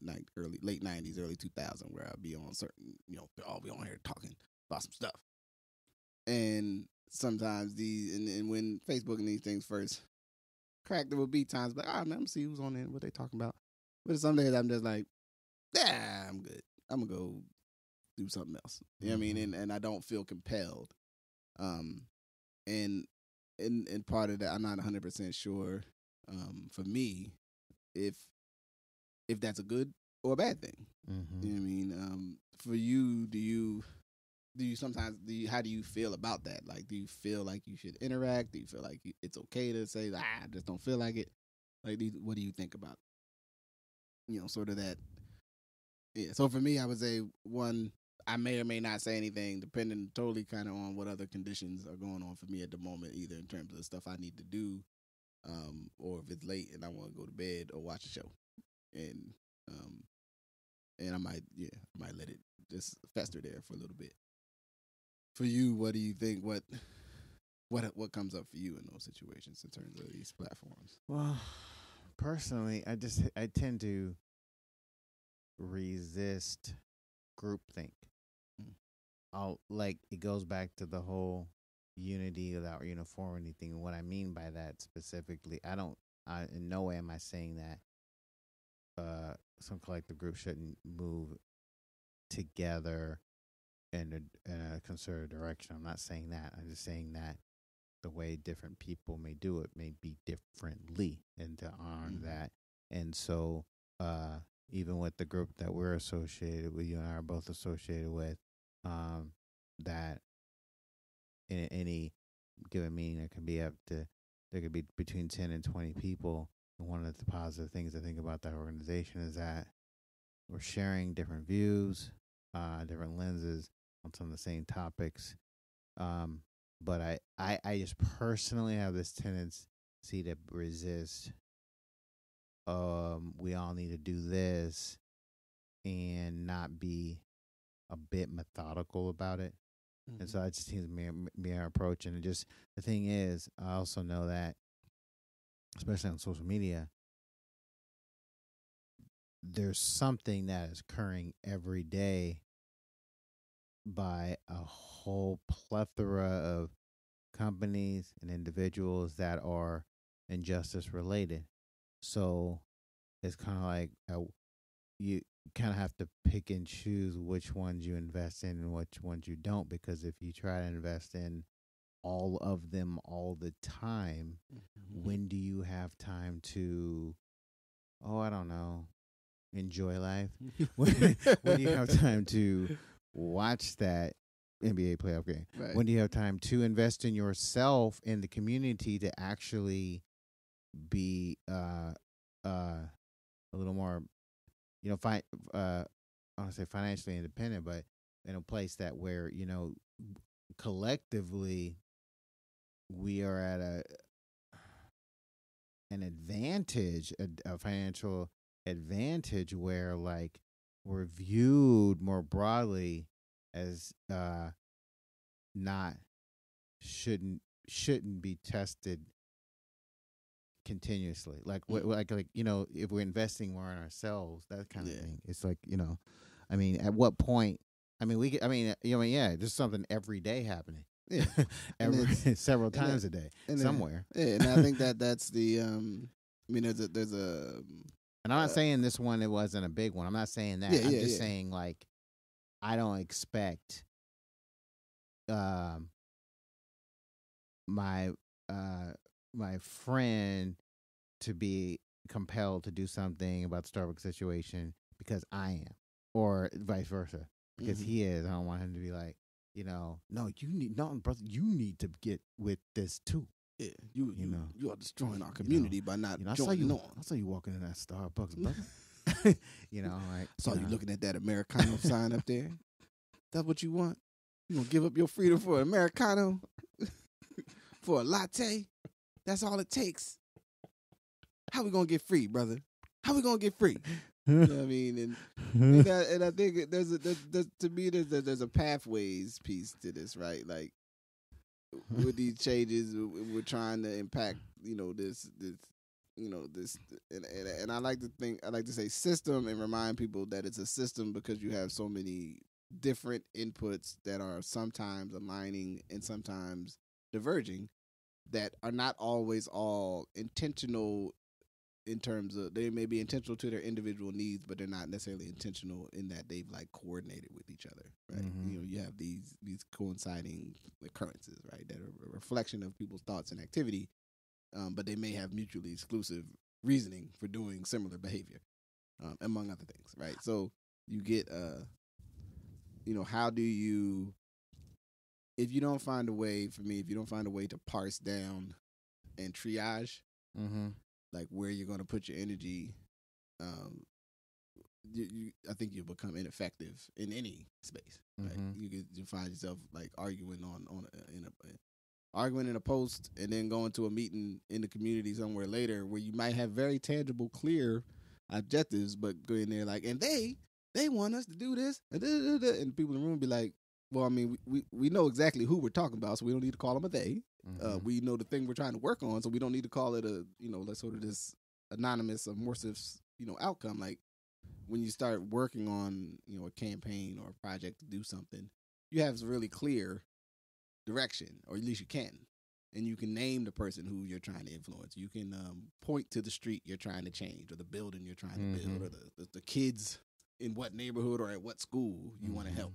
late 90s early 2000 where I'd be on certain I'll be on here talking about some stuff. And sometimes and when Facebook and these things first cracked, there would be times like, man, I'm gonna see who's on there, what they talking about. But some days I'm just like, yeah, I'm good. I'm gonna go do something else. You know what I mean? And I don't feel compelled. And part of that, I'm not 100% sure. For me, if that's a good or a bad thing. You know what I mean? For you, do you sometimes how do you feel about that? Like, do you feel like you should interact? Do you feel like it's okay to say, I just don't feel like it? Like, what do you think about, sort of that? Yeah. So for me, I would say one, I may or may not say anything, depending totally kind of on what other conditions are going on for me at the moment, either in terms of the stuff I need to do, or if it's late and I want to go to bed or watch a show, and I might let it just fester there for a little bit. For you, what do you think? What comes up for you in those situations in terms of these platforms? Well, personally, I tend to resist groupthink. It goes back to the whole unity without uniformity thing. And what I mean by that specifically, in no way am I saying that some collective group shouldn't move together in a concerted direction. I'm not saying that. I'm just saying that the way different people may do it may be differently, and to honor that. And so, even with the group that we're associated with, you and I are both associated with, that in any given meeting there could be between 10 and 20 people. And one of the positive things I think about that organization is that we're sharing different views, different lenses on some of the same topics. But I just personally have this tendency to resist. We all need to do this and not be a bit methodical about it. And so that just seems to be our approach. And the thing is, I also know that, especially on social media, there's something that is occurring every day by a whole plethora of companies and individuals that are injustice related. So it's kind of like you kind of have to pick and choose which ones you invest in and which ones you don't, because if you try to invest in all of them all the time, when do you have time to, I don't know, enjoy life? when do you have time to watch that NBA playoff game? Right. When do you have time to invest in yourself, in the community, to actually be a little more, I want to say financially independent, but in a place that where collectively we are at an advantage, a financial advantage, where like we're viewed more broadly as not shouldn't be tested continuously. Like if we're investing more in ourselves, that kind of thing. It's like, I mean, at what point? I mean, there's something every day happening. Yeah, Several times a day somewhere. And I think that's the. I mean, there's a. And I'm not saying this one it wasn't a big one. I'm not saying that. I'm just saying like I don't expect my my friend to be compelled to do something about the Starbucks situation because I am, or vice versa because he is. I don't want him to be like, no, brother, you need to get with this too. Yeah, you are destroying our community by not joining on. I saw you walking in that Starbucks, brother. Like saw you looking at that Americano sign up there. That's what you want? You gonna give up your freedom for an Americano? For a latte? That's all it takes. How we gonna get free, brother? How we gonna get free? You know what I mean? And I think there's a pathways piece to this, right? Like with these changes, we're trying to impact, this, and I like to say system and remind people that it's a system because you have so many different inputs that are sometimes aligning and sometimes diverging that are not always all intentional in terms of they may be intentional to their individual needs, but they're not necessarily intentional in that they've like coordinated with each other, right? Mm-hmm. You have these coinciding occurrences, right, that are a reflection of people's thoughts and activity, but they may have mutually exclusive reasoning for doing similar behavior, among other things, right? So you get, how do you, if you don't find a way to parse down and triage, like where you're going to put your energy, I think you'll become ineffective in any space. Right? You find yourself like arguing arguing in a post and then going to a meeting in the community somewhere later where you might have very tangible, clear objectives, but go in there like, and they want us to do this, and people in the room be like, well, I mean, we know exactly who we're talking about, so we don't need to call them a they. We know the thing we're trying to work on, so we don't need to call it a, let's sort of this anonymous, amorphous, outcome. Like when you start working on, a campaign or a project to do something, you have a really clear direction, or at least you can. And you can name the person who you're trying to influence. You can point to the street you're trying to change, or the building you're trying to build, or the kids in what neighborhood or at what school you want to help.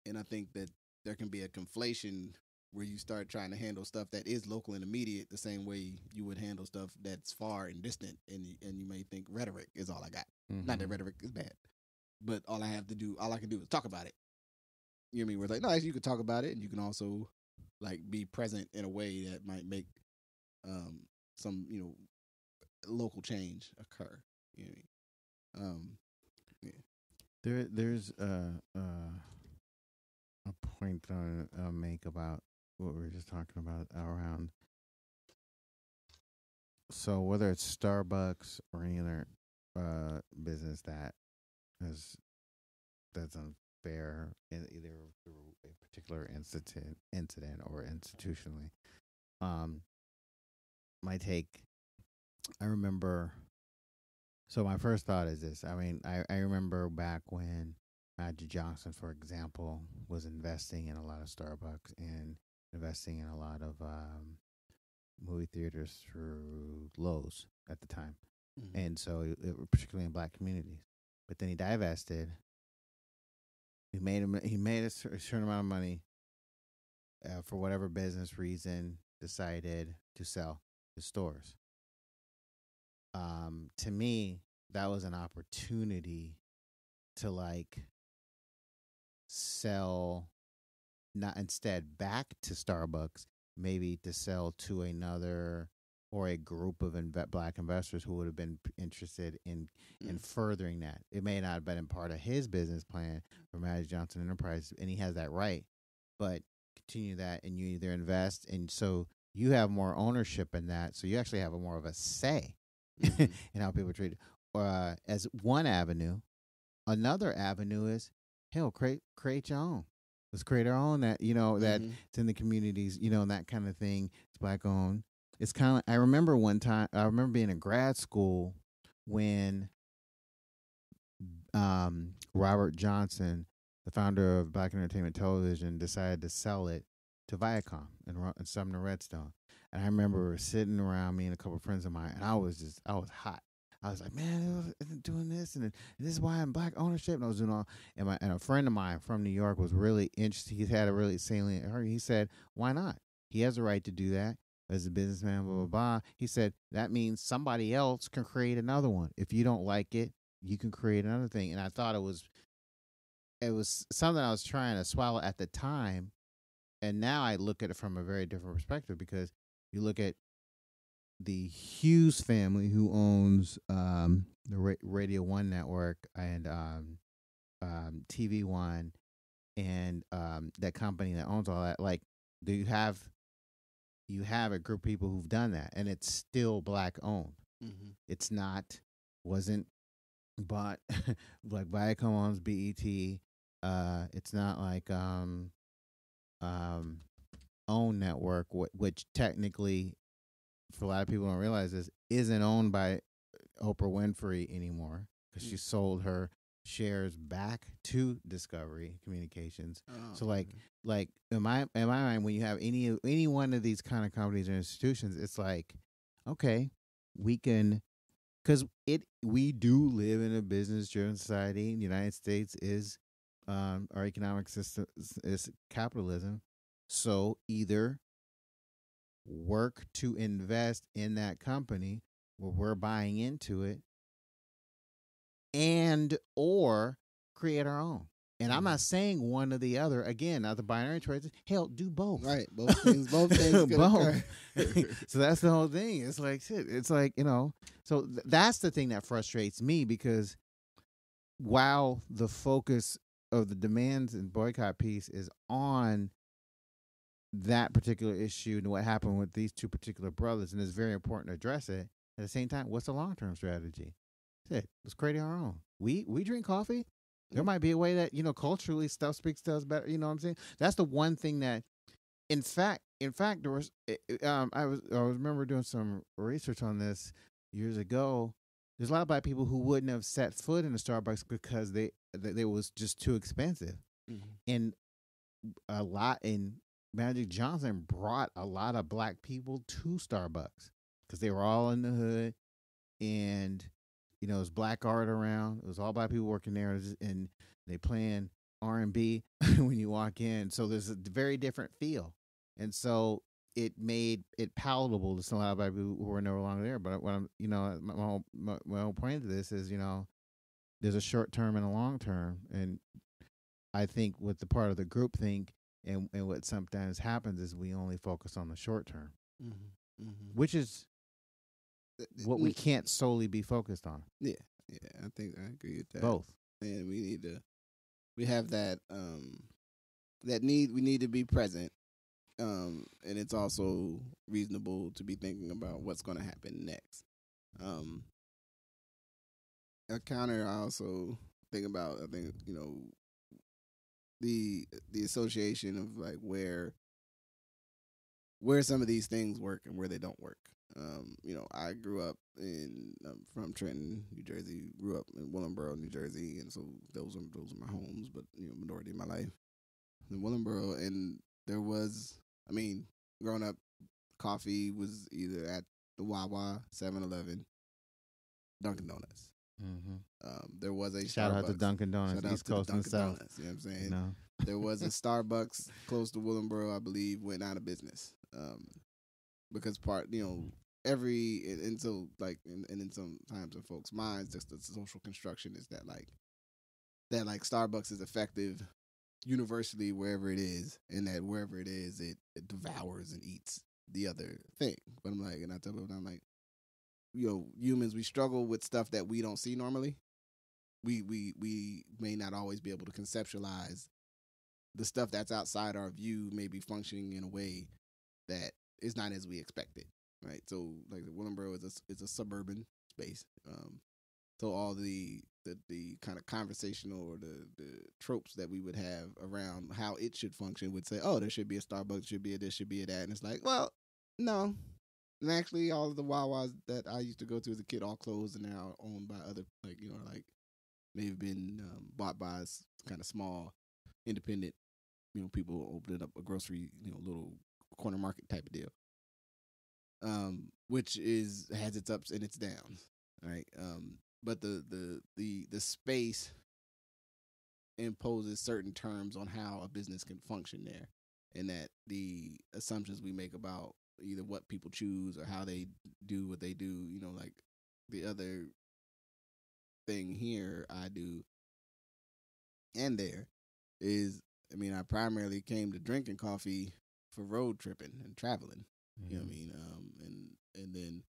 And I think that there can be a conflation where you start trying to handle stuff that is local and immediate the same way you would handle stuff that's far and distant, and you may think rhetoric is all I got. Not that rhetoric is bad, but all I can do is talk about it. You know what I mean? Where it's like, no, actually you can talk about it, and you can also like be present in a way that might make some local change occur. You know what I mean? There's a point I'll make about what we were just talking about around. So whether it's Starbucks or any other business that's unfair, either through a particular incident or institutionally, my take. I remember. So my first thought is this. I mean, I remember back when Magic Johnson, for example, was investing in a lot of Starbucks and investing in a lot of movie theaters through Lowe's at the time. And so, particularly in black communities. But then he divested. He made a certain amount of money for whatever business reason, decided to sell his stores. To me, that was an opportunity to like sell, not instead back to Starbucks, maybe to sell to another or a group of black investors who would have been interested in furthering that. It may not have been part of his business plan for Magic Johnson Enterprise, and he has that right, but continue that, and you either invest, and so you have more ownership in that, so you actually have more of a say in how people treat it. As one avenue. Another avenue is, hell, create your own. Let's create our own that, that it's in the communities, and that kind of thing. It's black owned. it's kind of. I remember one time. I remember being in grad school when Robert Johnson, the founder of Black Entertainment Television, decided to sell it to Viacom in Sumner Redstone. And I remember sitting around, me and a couple of friends of mine, and I was hot. I was like, man, isn't doing this, and this is why I'm black ownership. And I was doing all, and a friend of mine from New York was really interested. He had a really salient. He said, why not? He has a right to do that as a businessman. Blah blah blah. He said that means somebody else can create another one. If you don't like it, you can create another thing. And I thought it was something I was trying to swallow at the time, and now I look at it from a very different perspective because you look at the Hughes family who owns the Radio One network and TV One and that company that owns all that. Like, do you have a group of people who've done that, and it's still black owned. Mm-hmm. It's not wasn't but like Viacom owns BET. It's not like own network, which technically, for a lot of people don't realize this, isn't owned by Oprah Winfrey anymore because she sold her shares back to Discovery Communications. So like in my mind, when you have any one of these kind of companies or institutions, it's like, okay, we can, because we do live in a business driven society. The United States is our economic system is capitalism. So either work to invest in that company where we're buying into it and or create our own. And I'm not saying one or the other. Again, not the binary choices. Hell, do both. Right, both things could both. occur. So that's the whole thing. It's like shit. It's like, so that's the thing that frustrates me, because while the focus of the demands and boycott piece is on that particular issue and what happened with these two particular brothers, and it's very important to address it. At the same time, what's the long term strategy? Shit, let's create our own. We drink coffee. There might be a way that culturally stuff speaks to us better. You know what I'm saying? That's the one thing that, in fact, there was. I remember doing some research on this years ago. There's a lot of black people who wouldn't have set foot in a Starbucks because they was just too expensive, and Magic Johnson brought a lot of black people to Starbucks because they were all in the hood, and it was black art around. It was all black people working there, and they playing R&B when you walk in. So there's a very different feel, and so it made it palatable to some of the black people who were no longer there. But what my whole point of this is, there's a short term and a long term, and I think with the part of the group think. And what sometimes happens is we only focus on the short term, which is what we can't solely be focused on. Yeah, I think I agree with that. Both, and we have that we need to be present, and it's also reasonable to be thinking about what's going to happen next. A counter I also think about. I think the association of like where some of these things work and where they don't work. I grew up from Trenton, New Jersey. Grew up in Willingboro, New Jersey, and so those are my homes. But majority of my life in Willingboro, and there was, growing up, coffee was either at the Wawa, 7-Eleven, Dunkin' Donuts. There was a shout Starbucks. out to Dunkin' Donuts, East Coast and South. Donuts, you know what I'm saying? There was a Starbucks close to Willingboro, I believe, went out of business because every and so like and in sometimes in folks' minds, just the social construction is that Starbucks is effective universally wherever it is, and that wherever it is, it devours and eats the other thing. But I'm like, and I tell people, I'm like, humans, we struggle with stuff that we don't see normally. We may not always be able to conceptualize the stuff that's outside our view, may be functioning in a way that is not as we expected, right? So, like, Willingboro is a suburban space. So all the kind of conversational or the tropes that we would have around how it should function would say, oh, there should be a Starbucks, should be a this, should be a that, and it's like, well, no, And actually, all of the Wawas that I used to go to as a kid all closed and now owned by other, like maybe been bought by kind of small, independent, people opening up a grocery, little corner market type of deal. Which has its ups and its downs, right? But the space imposes certain terms on how a business can function there, and that the assumptions we make about either what people choose or how they do what they do, like the other thing here I do and there is, I primarily came to drinking coffee for road tripping and traveling. You know what I mean? And then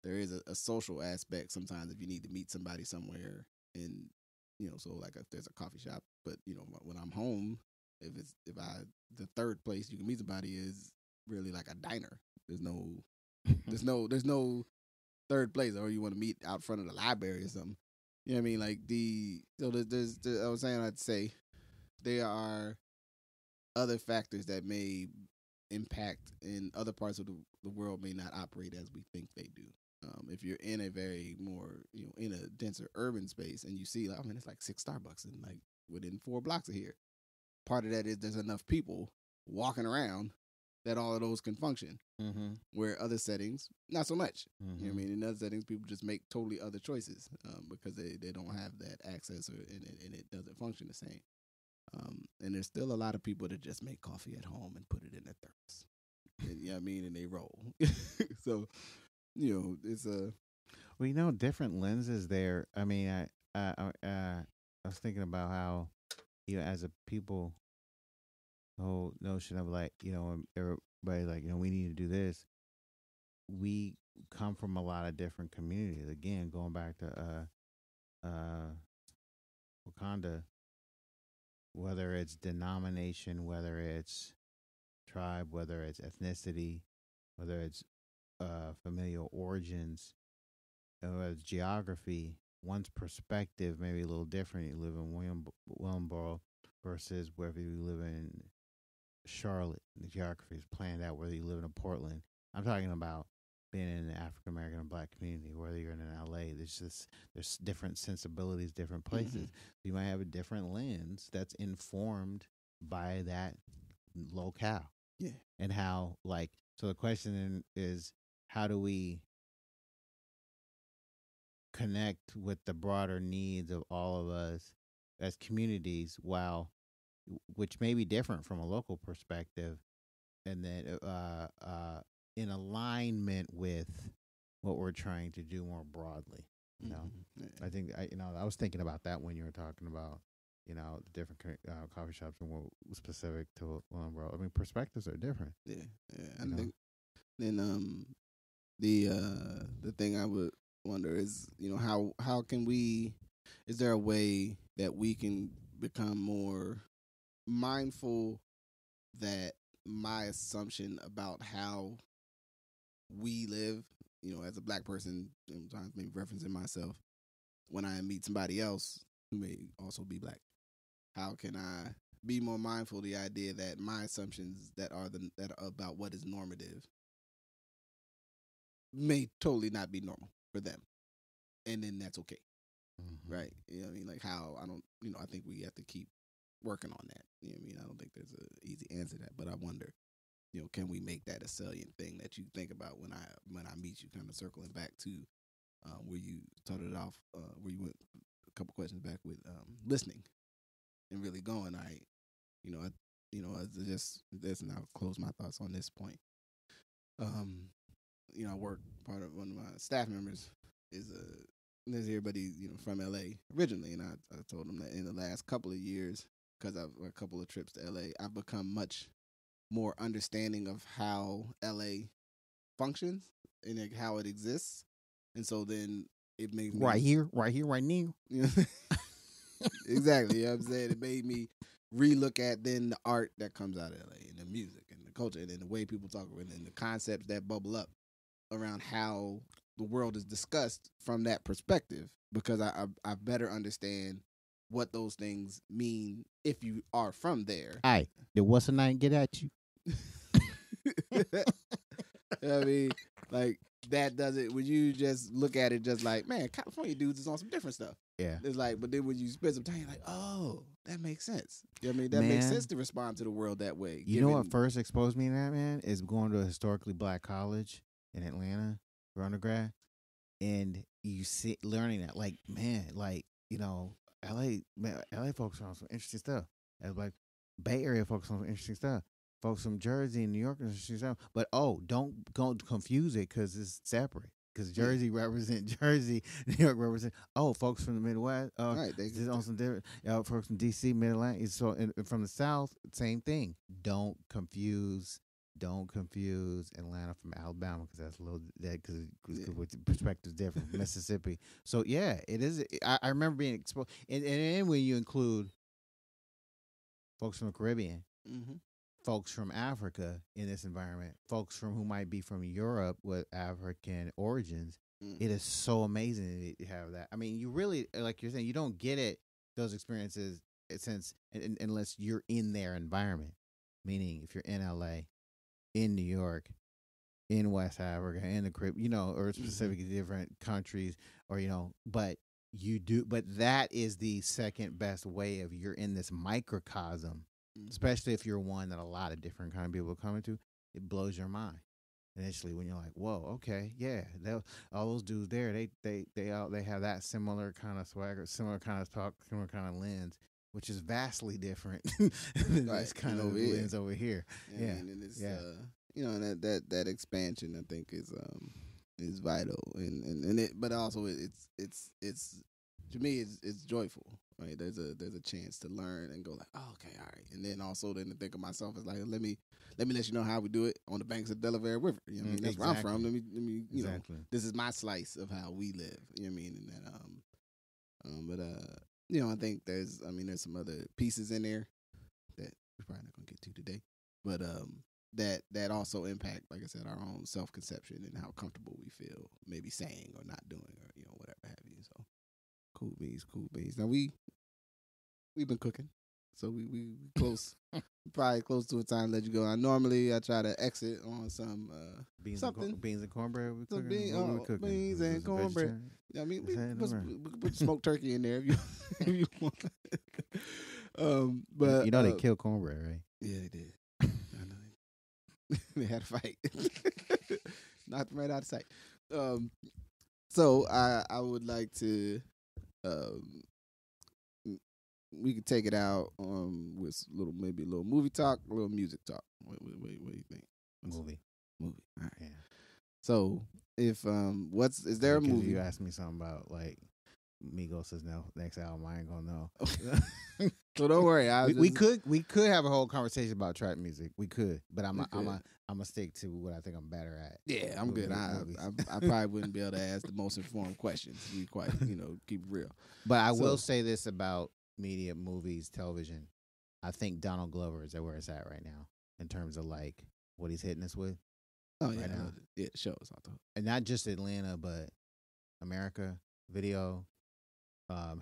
there is a social aspect sometimes if you need to meet somebody somewhere, and so like if there's a coffee shop, but when I'm home, the third place you can meet somebody is really like a diner. There's no third place, or you want to meet out front of the library or something. You know what I mean? Like I was saying, I'd say there are other factors that may impact in other parts of the world may not operate as we think they do. If you're in a very more, in a denser urban space and you see, like, it's like 6 Starbucks and like within 4 blocks of here. Part of that is there's enough people walking around that all of those can function. Mm-hmm. Where other settings, not so much. Mm-hmm. You know what I mean? In other settings, people just make totally other choices because they don't have that access and it doesn't function the same. And there's still a lot of people that just make coffee at home and put it in their thermos. And, you know what I mean? And they roll. So, it's a... Well, different lenses there. I mean, I was thinking about how, as a people, the whole notion of like, everybody like, we need to do this. We come from a lot of different communities. Again, going back to Wakanda, whether it's denomination, whether it's tribe, whether it's ethnicity, whether it's familial origins, whether it's geography, one's perspective may be a little different. You live in Williamboro versus wherever you live in Charlotte. The geography is planned out, whether you live in Portland. I'm talking about being in the African American and Black community, whether you're in LA. There's different sensibilities, different places. Mm-hmm. You might have a different lens that's informed by that locale. Yeah. And how, so the question is, how do we connect with the broader needs of all of us as communities, which may be different from a local perspective, and then in alignment with what we're trying to do more broadly. Mm-hmm. I think I was thinking about that when you were talking about the different coffee shops and what was specific to one world. I mean, perspectives are different. Yeah. I think then the thing I would wonder is, how can we? Is there a way that we can become more mindful that my assumption about how we live, as a Black person, sometimes maybe referencing myself, when I meet somebody else who may also be Black, how can I be more mindful of the idea that my assumptions that are about what is normative may totally not be normal for them, and then that's okay. Mm-hmm. Right? You know what I mean? Like how I think we have to keep working on that. You know what I mean? I don't think there's an easy answer to that, but I wonder, can we make that a salient thing that you think about when I meet you? Kind of circling back to where you started off, where you went a couple questions back with listening and really going. I just this, and I'll close my thoughts on this point. I work, part of one of my staff members is there's everybody from LA originally, and I told him that in the last couple of years, because I've a couple of trips to LA, I've become much more understanding of how LA functions and how it exists, and so then it made me right here, right now. Exactly. You know what I'm saying? It made me relook at then the art that comes out of LA and the music and the culture and then the way people talk and then the concepts that bubble up around how the world is discussed from that perspective, because I better understand what those things mean if you are from there. Hey, did what's the name get at you? I mean, Like that doesn't. When you just look at it, just like man, California dudes is on some different stuff. Yeah. It's like, but then when you spend some time, you're like, oh, that makes sense. You know what I mean, that Man, makes sense to respond to the world that way. You know what first exposed me to that, man, is going to a historically black college in Atlanta for undergrad, and you see learning that, like, man, like, you know, LA folks on some interesting stuff. As like Bay Area folks on some interesting stuff. Folks from Jersey and New York on some interesting stuff. But don't confuse it because it's separate. Because Jersey represent Jersey, New York represent. Oh, folks from the Midwest, right? They on some different. Folks from DC, Mid Atlantic. So from the South, same thing. Don't confuse Atlanta from Alabama because that's a little because perspective's different. Mississippi. So yeah, it is. I remember being exposed, and then when you include folks from the Caribbean. Mm-hmm. Folks from Africa in this environment, folks who might be from Europe with African origins, it is so amazing to have that. I mean, you really, like you're saying, you don't get those experiences unless you're in their environment. Meaning, if you're in LA, in New York, in West Africa, in the Caribbean, or specifically different countries, or but you do. But that is the second best way of you're in this microcosm. Especially if you're one that a lot of different kind of people are coming to, it blows your mind initially when you're like, "Whoa, okay, yeah, all those dudes there, they have that similar kind of swagger, similar kind of talk, similar kind of lens, which is vastly different than this kind of lens over here." Yeah, and it's, that expansion I think is vital, and it, but also it's to me it's joyful. Right, there's a chance to learn and go like, oh, okay, all right, and then also then to think of myself as like, let me let you know how we do it on the banks of the Delaware River. You know what I mean? That's where I'm from. Let me you know, this is my slice of how we live. You know what I mean? And that I think there's some other pieces in there that we're probably not gonna get to today, but that also impact, like I said, our own self conception and how comfortable we feel maybe saying or not doing or whatever have you. So. Cool beans. Now we've been cooking, so we close, probably close to a time to let you go. Normally I try to exit on some beans and cornbread. Beans and cornbread. I mean, we put smoked turkey in there if you want. But they killed cornbread, right? Yeah, they did. I know they had a fight, knocked them right out of sight. So I would like to. We could take it out with maybe a little movie talk, a little music talk. What do you think? Movie. All right. Yeah. So if is there a movie? You asked me something about like Migos' next album. I ain't gonna know. So don't worry. We could have a whole conversation about trap music. We could, but I'm gonna stick to what I think I'm better at. Yeah, I'm good. I probably wouldn't be able to ask the most informed questions. We quite keep it real. But I will say this about media, movies, television. I think Donald Glover is where it's at right now in terms of like what he's hitting us with. Oh yeah, right now. Yeah, the show is on top. And not just Atlanta, but America, video,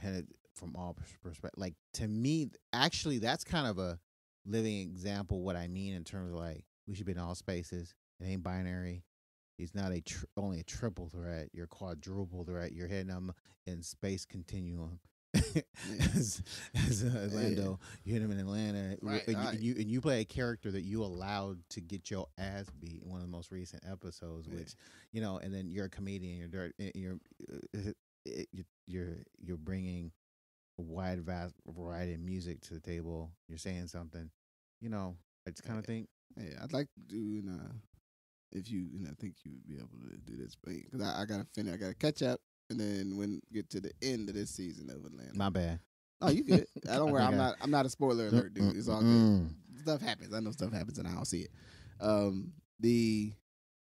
headed from all perspectives. Like to me, actually, that's kind of a living example of what I mean in terms of like we should be in all spaces. It ain't binary. He's not only a triple threat. You're a quadruple threat. You're heading them in space continuum. as Orlando, you hit him in Atlanta, right, and you play a character that you allowed to get your ass beat in one of the most recent episodes, which and then you're a comedian, you're bringing a vast variety of music to the table. You're saying something, I just kind of think. Yeah, I'd like to do if you think you would be able to do this, because I gotta finish, I gotta catch up. And then get to the end of this season of Atlanta. My bad. Oh, you good? I don't worry. I'm not a spoiler alert, dude. It's all good. Stuff happens. I know stuff happens, and I don't see it.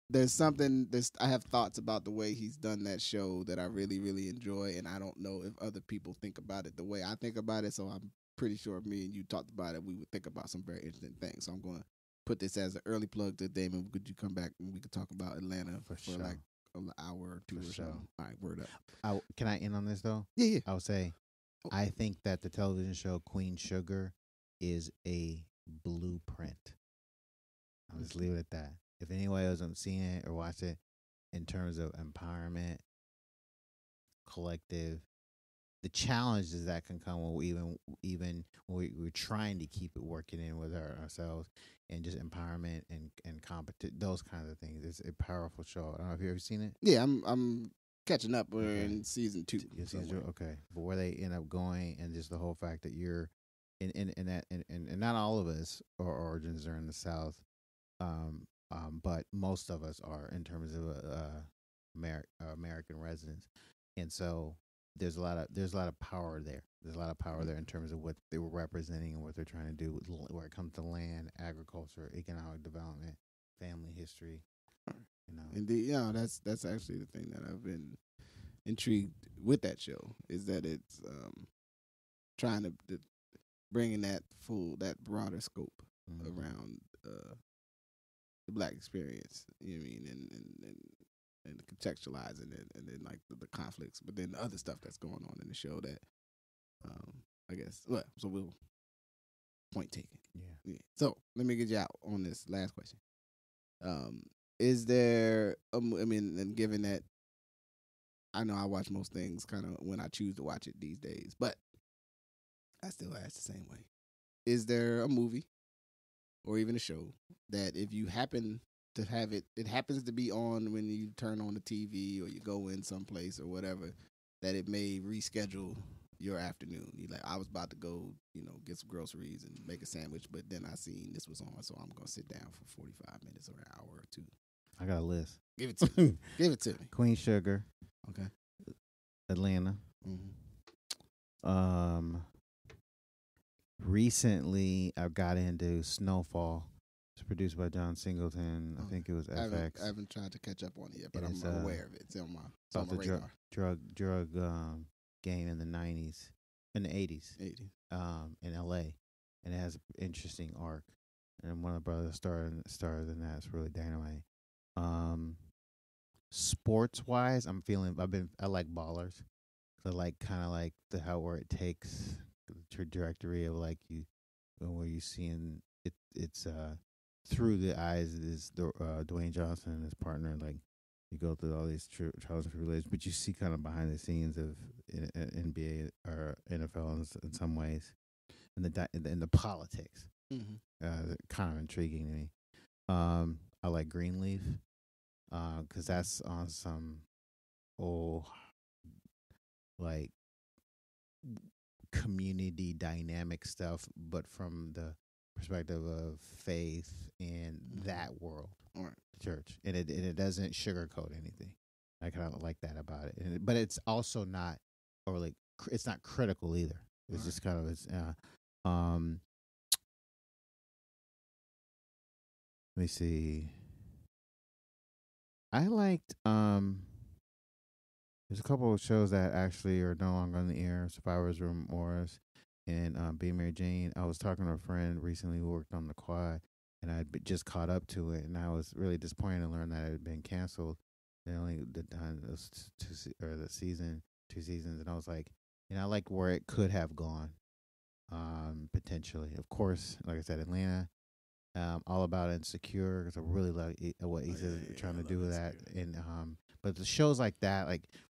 There's something. I have thoughts about the way he's done that show that I really, really enjoy, and I don't know if other people think about it the way I think about it. So I'm pretty sure if me and you talked about it, we would think about some very interesting things. So I'm going to put this as an early plug to Damon. Could you come back and we could talk about Atlanta for sure. like an hour or two or so. All right, word up. Can I end on this though? Yeah. I would say, I think that the television show Queen Sugar is a blueprint. I'll just leave it at that. If anyone hasn't seen it or watched it, in terms of empowerment, collective, the challenges that can come when we even when we're trying to keep it working in with ourselves, and just empowerment and those kinds of things. It's a powerful show. I don't know if you ever seen it. Yeah, I'm catching up. We're in season 2. Okay, but where they end up going, and just the whole fact that you're in that, and not all of us, our origins are in the South, but most of us are in terms of American residents, and so there's a lot of power there. There's a lot of power there in terms of what they were representing and what they're trying to do where it comes to land, agriculture, economic development, family history. Indeed, that's actually the thing that I've been intrigued with that show, is that it's trying to bringing that broader scope around the Black experience. You know what I mean, and contextualizing it, and then like the conflicts, but then the other stuff that's going on in the show that I guess. Well, so we'll point taken. Yeah. So let me get you out on this last question. Is there? I mean, and given that I know I watch most things kind of when I choose to watch it these days, but I still ask the same way. Is there a movie or even a show that if you happen to have it happens to be on when you turn on the TV or you go in someplace or whatever, that it may reschedule your afternoon? You like, I was about to go, get some groceries and make a sandwich, but then I seen this was on, so I'm gonna sit down for 45 minutes or an hour or two. I got a list. Give it to me. Give it to me. Queen Sugar. Okay. Atlanta. Mm-hmm. Recently, I got into Snowfall. It's produced by John Singleton. I think it was FX. I haven't tried to catch up on it yet, but I'm aware of it. It's on my radar. Drug game in the 90s, in the 80s, in LA, and it has an interesting arc. And one of the brothers stars in that. It's really dynamite. Sports wise, I like Ballers. I like kind of like where it takes the trajectory of like where you seeing it's through the eyes of this Dwayne Johnson and his partner. Like, you go through all these trials and tribulations, but you see kind of behind the scenes of NBA or NFL in some ways, and the politics. Kind of intriguing to me. I like Greenleaf because that's on some old like community dynamic stuff, but from the perspective of faith in that world, church, and it doesn't sugarcoat anything. I kind of like that about it, but it's also not, or like it's not critical either. It's just kind of let me see. I liked there's a couple of shows that actually are no longer on the air. Survivor's Remorse and Be Mary Jane. I was talking to a friend recently who worked on the Quad, and I'd just caught up to it, and I was really disappointed to learn that it had been canceled. They only done those two seasons, and I was like, I like where it could have gone, potentially. Of course, like I said, Atlanta. All About Insecure, because I really like what he's trying to do with that, and but the shows like that,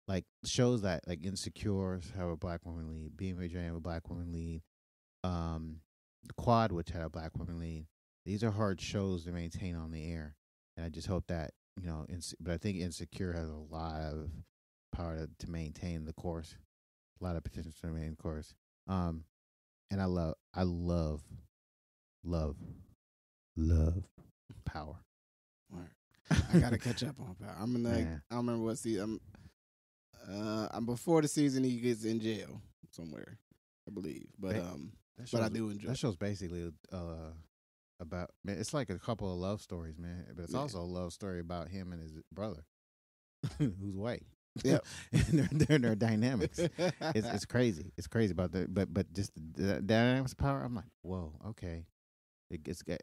like shows that like Insecure have a Black woman lead, Being Mary Jane have a Black woman lead, the Quad, which had a Black woman lead. These are hard shows to maintain on the air, and I just hope that but I think Insecure has a lot of power to maintain the course, a lot of potential to maintain the course. And I love Power. I gotta catch up on Power. I'm like, I don't remember what season. I'm before the season he gets in jail somewhere, I believe. But I do enjoy. That show's basically about, man. It's like a couple of love stories, man. But it's also a love story about him and his brother, who's white. Yeah, and their dynamics. It's crazy. It's crazy about that. But just the dynamics of Power. I'm like, whoa, okay. It gets a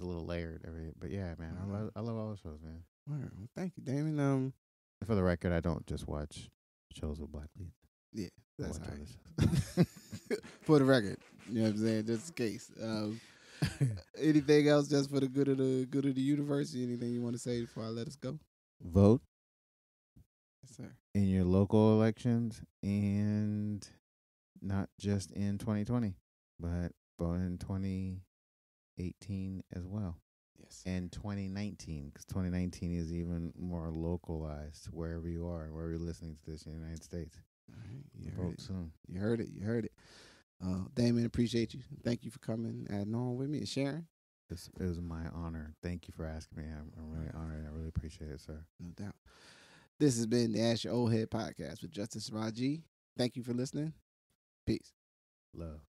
little layered. But yeah, man, I love all the shows, man. All right, well, thank you, Damon. For the record, I don't just watch shows with Black leads. Yeah, that's all right. For the record, you know what I'm saying, just in case. Anything else, just for the good of the universe? Anything you want to say before I let us go? vote Yes, sir. in your local elections, and not just in 2020, but in 2018 as well, Yes. and 2019, because 2019 is even more localized wherever you are, wherever you're listening to this in the United States. All right. You heard Vote it. soon. You heard it. You heard it. Damon, appreciate you. Thank you for coming and on with me and sharing. It was my honor. Thank you for asking me. I'm really honored. I really appreciate it, sir. No doubt. This has been the Ask Your Old Head podcast with Justice Raji. Thank you for listening. Peace. Love.